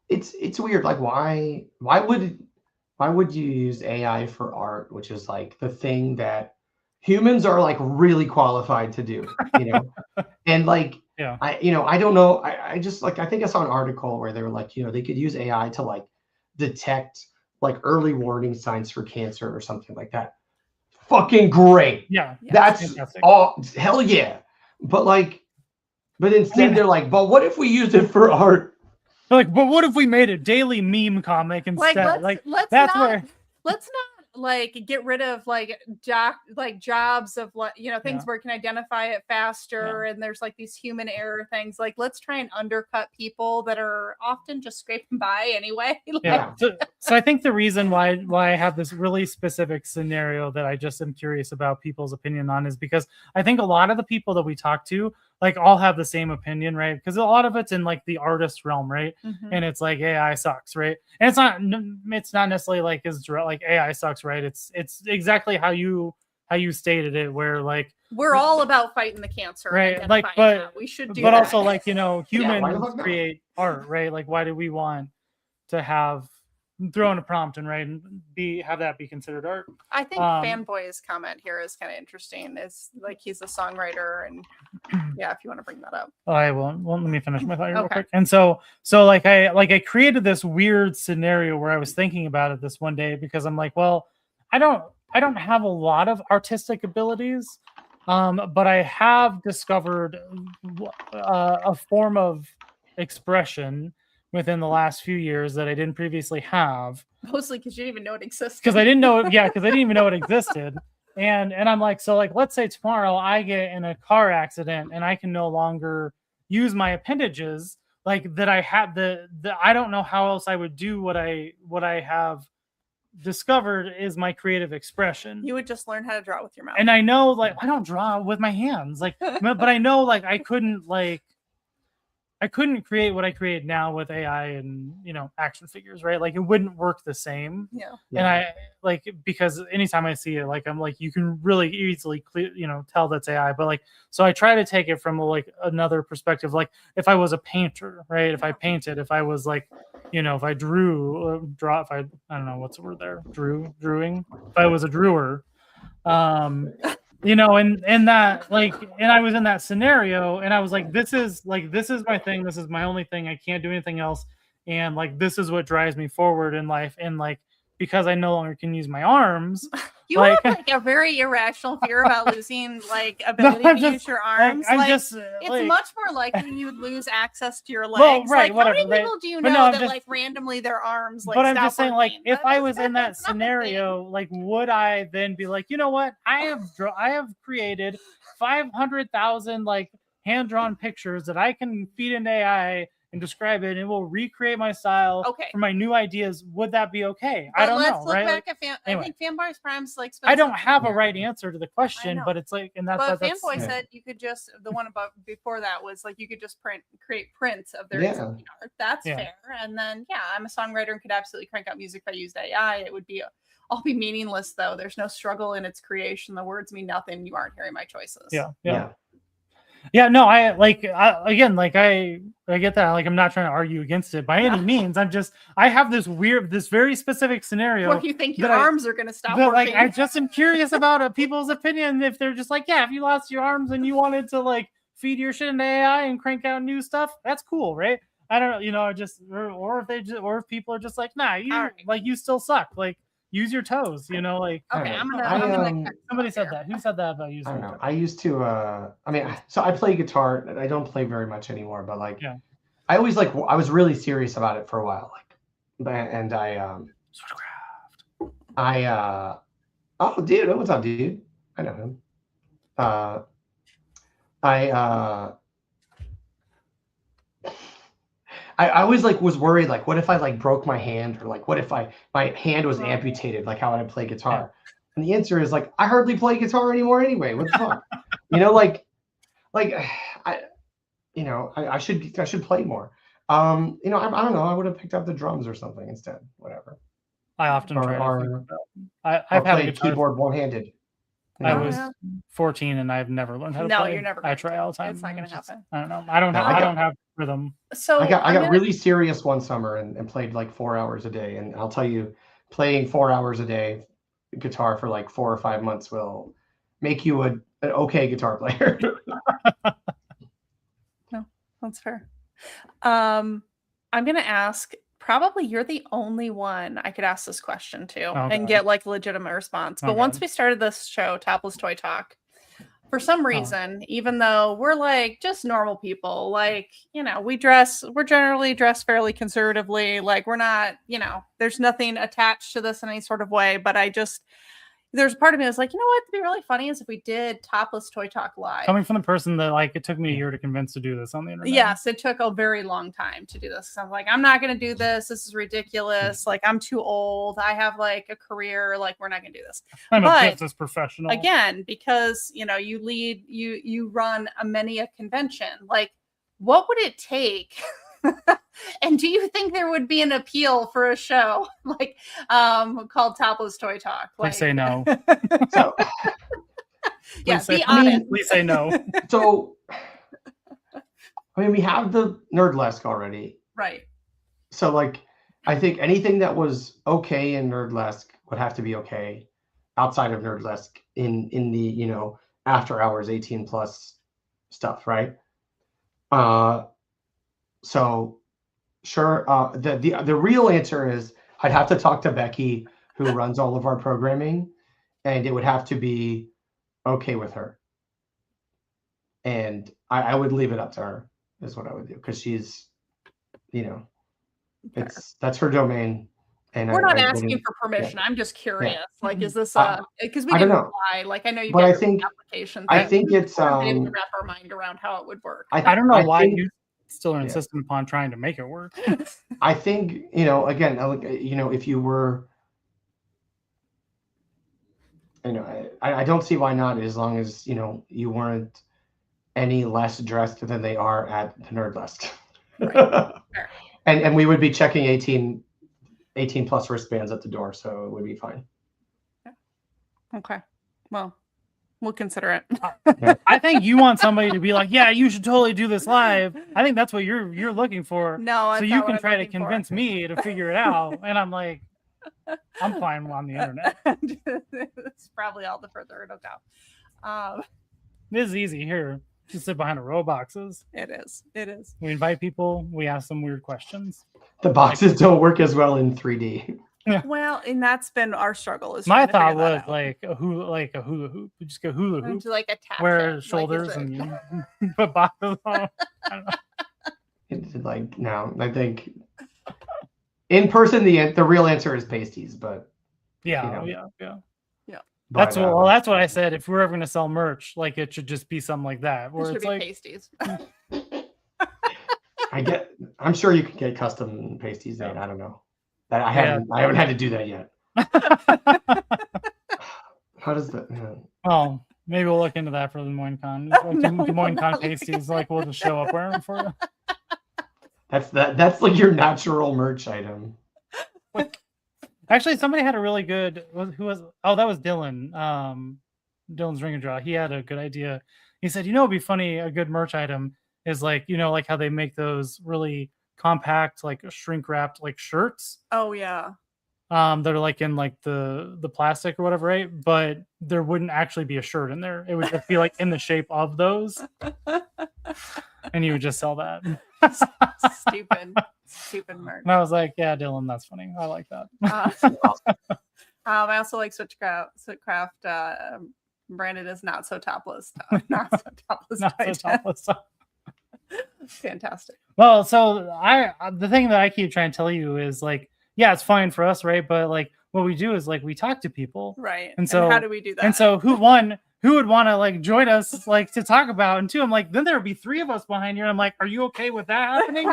it's weird. Like, why would you use AI for art, which is like the thing that humans are like really qualified to do, you know? And like, Yeah. I don't know. I just like, I think I saw an article where they were like, they could use AI to like detect like early warning signs for cancer or something like that. Fucking great. Yeah. That's fantastic. all. Hell yeah. But instead they're like, but what if we used it for art? Like, but what if we made a daily meme comic instead? Let's that's not, where let's not like get rid of like jobs of like things where it can identify it faster and there's like these human error things. Like, let's try and undercut people that are often just scraping by anyway. So I think the reason why I have this really specific scenario that I just am curious about people's opinion on is because I think a lot of the people that we talk to like all have the same opinion, right? Because a lot of it's in like the artist realm, right? And it's like AI sucks, right? And it's not necessarily like like AI sucks, right? It's exactly how you stated it, where like we're all about fighting the cancer, right? Like, but we should do but that. also like humans create art, right? Like, why do we want to throw in a prompt and have that be considered art? I think Fanboy's comment here is kind of interesting. It's like he's a songwriter, and if you want to bring that up. I won't. Well, let me finish my thought real quick. And so like I created this weird scenario where I was thinking about it this one day because I'm like, well, I don't have a lot of artistic abilities, but I have discovered a form of expression within the last few years that I didn't previously have. Mostly because you didn't even know it existed. Because I didn't know it. Yeah, because I didn't even know it existed. And I'm like, so like, let's say tomorrow I get in a car accident and I can no longer use my appendages, like that I have I don't know how else I would do what I have discovered is my creative expression. You would just learn how to draw with your mouth. And I know, like, I don't draw with my hands, like, but I know, like, I couldn't create what I create now with AI and action figures, right? Like, it wouldn't work the same. Yeah. And I like, because anytime I see it, like, I'm like, you can really easily tell that's AI. But like, so I try to take it from like another perspective. Like, if I was a painter, right? If I painted, if I was like, if I if I don't know what's the word there, drawing. If I was a drawer, and that like, and I was in that scenario and I was like, this is my thing. This is my only thing. I can't do anything else. And like, this is what drives me forward in life. And like, because I no longer can use my arms. You have like a very irrational fear about losing like ability to use your arms. It's much more likely you would lose access to your legs. Well, right, like, whatever, how many people do you know that like randomly their arms like? But I'm just saying, like, working? if I was in that scenario, like, would I then be like, you know what? I have created 500,000 like hand-drawn pictures that I can feed into AI and describe it, and it will recreate my style for my new ideas. Would that be okay? But I don't know. Let's look right? back at I think Fanboy's Prime's like. I don't have a right answer to the question, but it's like, and that's. But that's Fanboy said you could just the one above before that was like you could just create prints of their existing art. That's fair. And then I'm a songwriter and could absolutely crank out music if I used AI. It would be all be meaningless though. There's no struggle in its creation. The words mean nothing. You aren't hearing my choices. Yeah, no, I get that. Like, I'm not trying to argue against it by any means. I have this very specific scenario where you think your arms are going to stop working. Like, I just am curious about people's opinion. If they're just like, if you lost your arms and you wanted to like feed your shit into AI and crank out new stuff, that's cool, right? I don't know, or if people are just like, nah, you still suck. Like, use your toes, like. Okay, I'm gonna somebody said that. Who said that about using? I don't know. I used to. So I play guitar. I don't play very much anymore, but like, I always I was really serious about it for a while. Like, and oh, dude, what's up, dude? I know him. I always was worried, like, what if I broke my hand, or like, what if my hand was amputated, like how I play guitar? And the answer is like, I hardly play guitar anymore anyway. What the fuck? I should play more. I don't know. I would have picked up the drums or something instead. Whatever. I often try. I've had a keyboard one-handed. I Yeah. was yeah. 14 and I've never learned how to No, play. you're never I going try to. all the time. It's not gonna It's just- happen. I don't know. I don't No, have. I don't have rhythm. So I I'm got gonna, really serious one summer and played like 4 hours a day. And I'll tell you, playing 4 hours a day guitar for like 4 or 5 months will make you an okay guitar player. no, that's fair. I'm gonna ask. Probably you're the only one I could ask this question to and God. get like legitimate response. But Oh, once God. we started this show, Topless Toy Talk, for some reason, even though we're like just normal people, like, you know, we're generally dressed fairly conservatively. Like, we're not, you know, there's nothing attached to this in any sort of way. But there's a part of me that's like, you know what, it'd be really funny is if we did Topless Toy Talk live. Coming from the person that like it took me a year to convince to do this on the internet. Yes, it took a very long time to do this. I'm like, I'm not going to do this. This is ridiculous. Like, I'm too old. I have like a career. Like, we're not going to do this. I'm But, a business professional. Again, because, you know, you run many a convention. Like, what would it take? And do you think there would be an appeal for a show like called Topless Toy Talk? Please say no. So, Yeah, Please be say- honest. Please say no. so I mean, we have the Nerdlesk already. Right. So like, I think anything that was okay in Nerdlesk would have to be okay outside of Nerdlesk in the, you know, after hours 18 plus stuff, right? So sure. The real answer is I'd have to talk to Becky, who runs all of our programming, and it would have to be okay with her. And I would leave it up to her, is what I would do, because she's, you know, that's her domain. And We're not I asking wouldn't- for permission. I'm just curious. Like, is this because we I don't didn't know. apply? Like, I know you But get I your think- application. I thing. think it's We're able to wrap our mind around how it would work. I don't know why think- you still are yeah. insistent upon trying to make it work. I think, you know, again, you know, if you were, you know, I don't see why not, as long as, you know, you weren't any less dressed than they are at the Nerdlesk. Right. Fair. And we would be checking 18 plus wristbands at the door, so it would be fine. Okay. Well, we'll consider it. I think you want somebody to be like, yeah, you should totally do this live. I think that's what you're looking for. No, So you can try to convince me to figure it out. And I'm like, I'm fine on the internet. It's probably all the further it'll go. This is easy here. Just sit behind a row of boxes. It is. It is. We invite people. We ask them weird questions. The boxes don't work as well in 3D. Well, and that's been our struggle. Is My trying to thought figure that was out. like a hula hoop. You just go hula hoop, To like a tap wear dance, shoulders, like, is it- and you put boxes on. I don't know. It's like, no, I think in person, the real answer is pasties, but Yeah, You know. yeah. but, That's what. Well, that's what I said. If we're ever going to sell merch, like it should just be something like that, It where should it's be like, pasties. I'm sure you can get custom pasties made. I don't know. That I haven't had to do that yet. How does that? well, maybe we'll look into that for the Des Moines Con. No, we Des will Moines Con not look pasties, like we'll just show up wearing them for you. That's like your natural merch item. Actually, somebody had a really good. Who was? Oh, that was Dylan. Dylan's Ring and Draw. He had a good idea. He said, it'd be funny. A good merch item is like, like how they make those really compact, like shrink wrapped, like shirts. Oh yeah. That are like in like the plastic or whatever, right? But there wouldn't actually be a shirt in there. It would just be like in the shape of those, and you would just sell that. Stupid merch. And I was like, yeah, Dylan, that's funny. I like that. I also like Switchcraft. Branded as not so topless. Not so topless. Not so topless. Fantastic. Well, so the thing that I keep trying to tell you is like, yeah, it's fine for us, right? But like what we do is like we talk to people. Right. And so how do we do that? And so who would want to like join us like to talk about? And two, I'm like, then there would be three of us behind you. And I'm like, are you okay with that happening?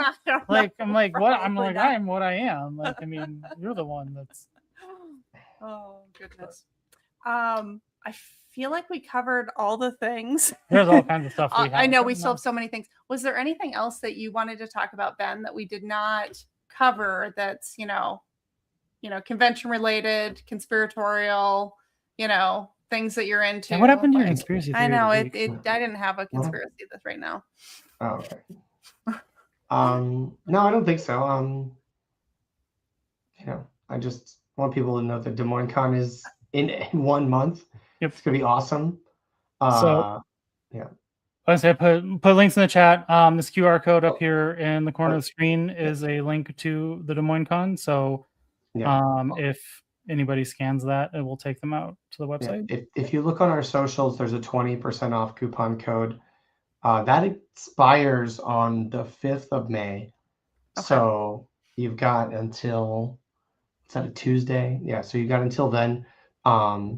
Like, I'm like, what? I'm like, I am what I am. Like, I mean, you're the one that's. Oh goodness. I feel like we covered all the things. There's all kinds of stuff. I know we still have so many things. Was there anything else that you wanted to talk about, Ben, that we did not cover? That's convention related, conspiratorial, things that you're into. And what happened to your like- conspiracy I theory know of the it. week? I didn't have a conspiracy this right now. Oh, okay. No, I don't think so. I just want people to know that Des Moines Con is in 1 month. Yep. It's gonna be awesome. So- I say put links in the chat. This QR code up here in the corner of the screen is a link to the Des Moines Con. So if anybody scans that, it will take them out to the website. If you look on our socials, there's a 20% off coupon code. That expires on the 5th of May. Okay. So you've got until, is that a Tuesday? Yeah, so you got until then. Oh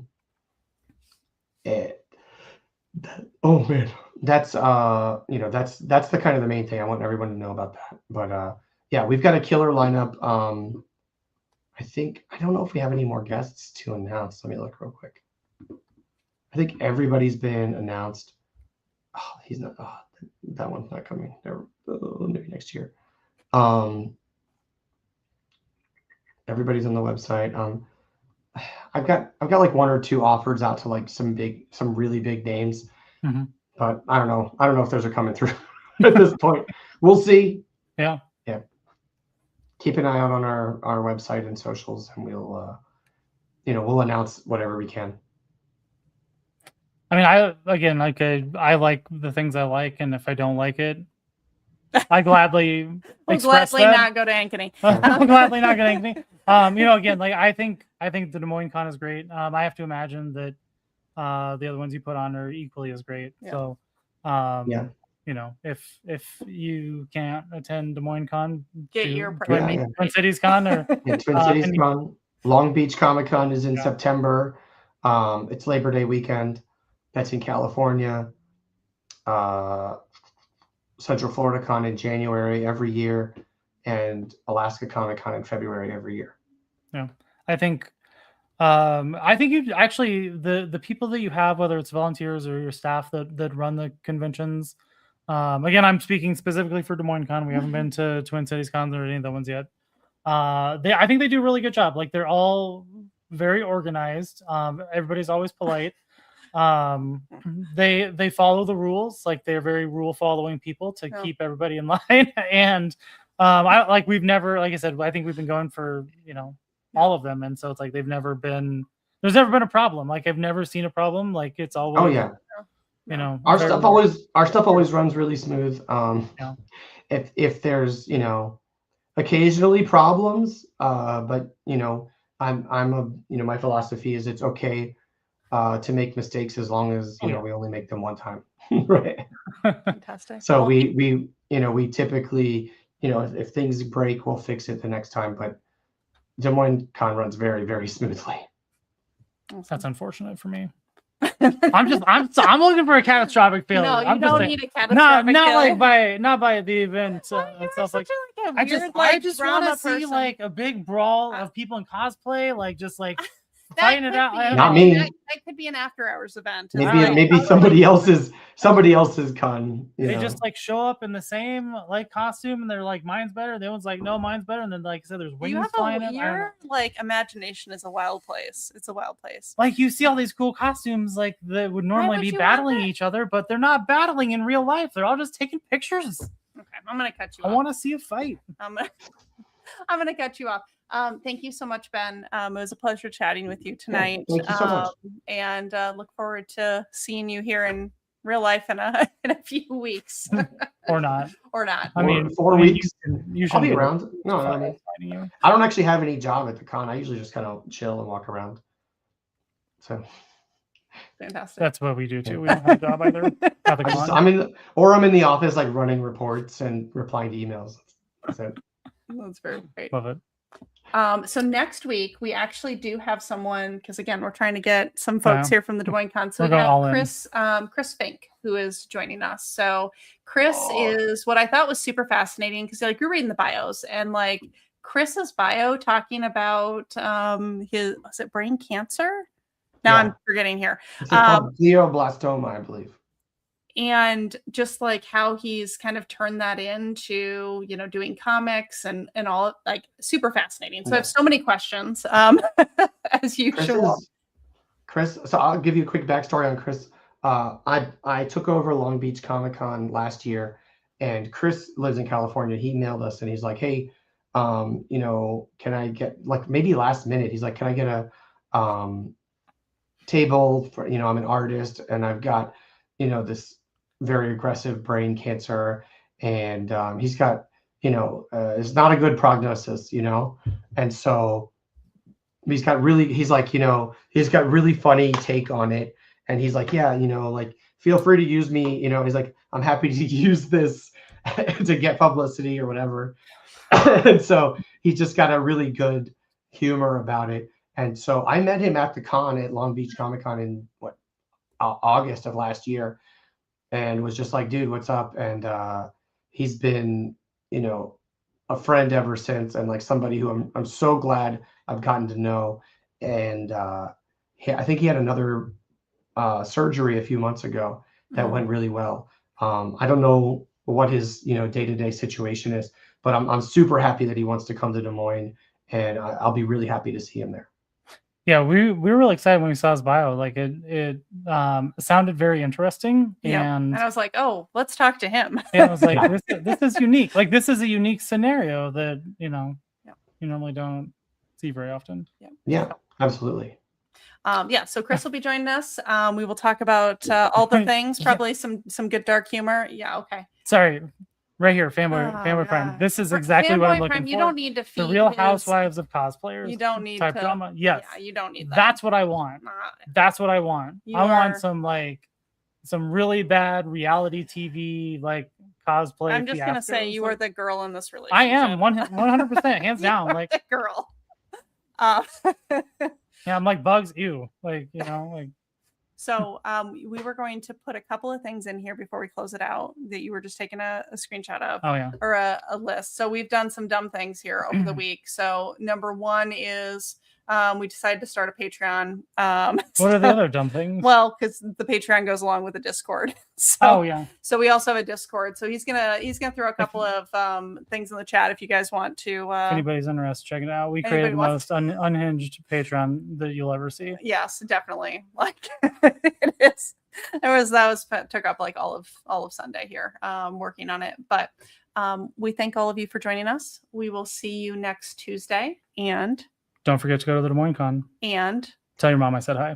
man, that's that's the kind of the main thing I want everyone to know about that. But yeah, we've got a killer lineup. I don't know if we have any more guests to announce. Let me look real quick. I think everybody's been announced. Oh, he's not. Oh, that one's not coming. Maybe next year. Everybody's on the website. I've got like 1 or 2 offers out to like some really big names, but I don't know. I don't know if those are coming through at this point. We'll see. Yeah. Keep an eye out on our website and socials, and we'll announce whatever we can. I mean, I like the things I like, and if I don't like it, I gladly express that. not go to Ankeny. I'll gladly not go to Ankeny. Again, like I think the Des Moines Con is great. I have to imagine that the other ones you put on are equally as great. Yeah. So, if you can't attend Des Moines Con, Get your Twin Cities Con or Twin Cities Con. Long Beach Comic Con is in September. It's Labor Day weekend. That's in California. Central Florida Con in January every year, and Alaska Comic Con in February every year. Yeah, I think you actually the people that you have, whether it's volunteers or your staff that run the conventions. Again, I'm speaking specifically for Des Moines Con. We haven't been to Twin Cities Cons or any of the ones yet. I think they do a really good job. Like they're all very organized. Everybody's always polite. They follow the rules. Like they're very rule following people to keep everybody in line. And we've never, like I said, I think we've been going for all of them, and so it's like there's never been a problem. Like I've never seen a problem. Like it's always our stuff always runs really smooth. If there's occasionally problems, but my philosophy is it's okay to make mistakes as long as we only make them one time. Right. Fantastic. So we typically if things break, we'll fix it the next time, but Des Moines Con runs very, very smoothly. That's unfortunate for me. I'm looking for a catastrophic failure. No, you I'm don't need a catastrophic failure. not by the event itself. Like I just want to see like a big brawl of people in cosplay, like just like fighting it out. Not me. That could be an after hours event. Maybe somebody else's con. They just like show up in the same like costume, and they're like, "Mine's better." The other one's like, "No, mine's better." And then like I said, there's wings flying up. Your like imagination is a wild place. It's a wild place. Like you see all these cool costumes, like that would normally be battling each other, but they're not battling in real life. They're all just taking pictures. Okay, I'm gonna cut you off. I want to see a fight. I'm gonna cut you off. Thank you so much, Ben. It was a pleasure chatting with you tonight. Thank you so much. And look forward to seeing you here in real life in a few weeks. Or not. I mean, 4 weeks. I'll be around. No, I don't actually have any job at the con. I usually just kind of chill and walk around. So fantastic. That's what we do too. We don't have a job either. At the con. I'm in the office like running reports and replying to emails. That's it. That's very great. Love it. So next week we actually do have someone, because again we're trying to get some folks here from the Des Moines Con. So we have Chris Fink, who is joining us. So Chris is what I thought was super fascinating, because like you're reading the bios, and like Chris's bio talking about was it brain cancer? Now I'm forgetting here. It's called glioblastoma, I believe. And just like how he's kind of turned that into, doing comics and all, like super fascinating. So I have so many questions, as usual. Chris. So I'll give you a quick backstory on Chris. I took over Long Beach Comic Con last year, and Chris lives in California. He emailed us and he's like, "Hey, can I get like maybe last minute? He's like, can I get a table for I'm an artist and I've got this very aggressive brain cancer, and he's got it's not a good prognosis, and so." He's got really funny take on it. And he's like, yeah, like feel free to use me, he's like, I'm happy to use this to get publicity or whatever. And so he's just got a really good humor about it. And so I met him at the con at Long Beach Comic Con in August of last year, and was just like, dude, what's up? And he's been, a friend ever since, and like somebody who I'm so glad I've gotten to know. And I think he had another surgery a few months ago that went really well. I don't know what his day-to-day situation is, but I'm super happy that he wants to come to Des Moines, and I'll be really happy to see him there. Yeah, we were really excited when we saw his bio. Like it sounded very interesting, and I was like, oh, let's talk to him. And I was like, this is unique. Like this is a unique scenario that you normally don't see very often. Yeah, absolutely. So Chris will be joining us. We will talk about all the things, probably some good dark humor. Yeah, okay. Sorry. Right here, Fanboy Prime. This is exactly what I'm looking for. You don't need to feed the Real Housewives of Cosplayers. You don't need type to, drama. Yes, yeah, you don't need that. That's what I want. That's what I want. Want some really bad reality TV like cosplay. I'm just gonna say you are the girl in this relationship. I am 100%, hands down. Like the girl. Yeah, I'm like Bugs. Ew, like like. So we were going to put a couple of things in here before we close it out that you were just taking a screenshot of. Oh, yeah. Or a list. So we've done some dumb things here over the week. So number one is we decided to start a Patreon. What are the other dumb things? Well, because the Patreon goes along with the Discord. So, So we also have a Discord. So he's gonna throw a couple of things in the chat if you guys want to. If anybody's interested, check it out. We created the most unhinged Patreon that you'll ever see. Yes, definitely. Like it is. Took up like all of Sunday here, working on it. But we thank all of you for joining us. We will see you next Tuesday, and don't forget to go to the Des Moines Con and tell your mom I said hi.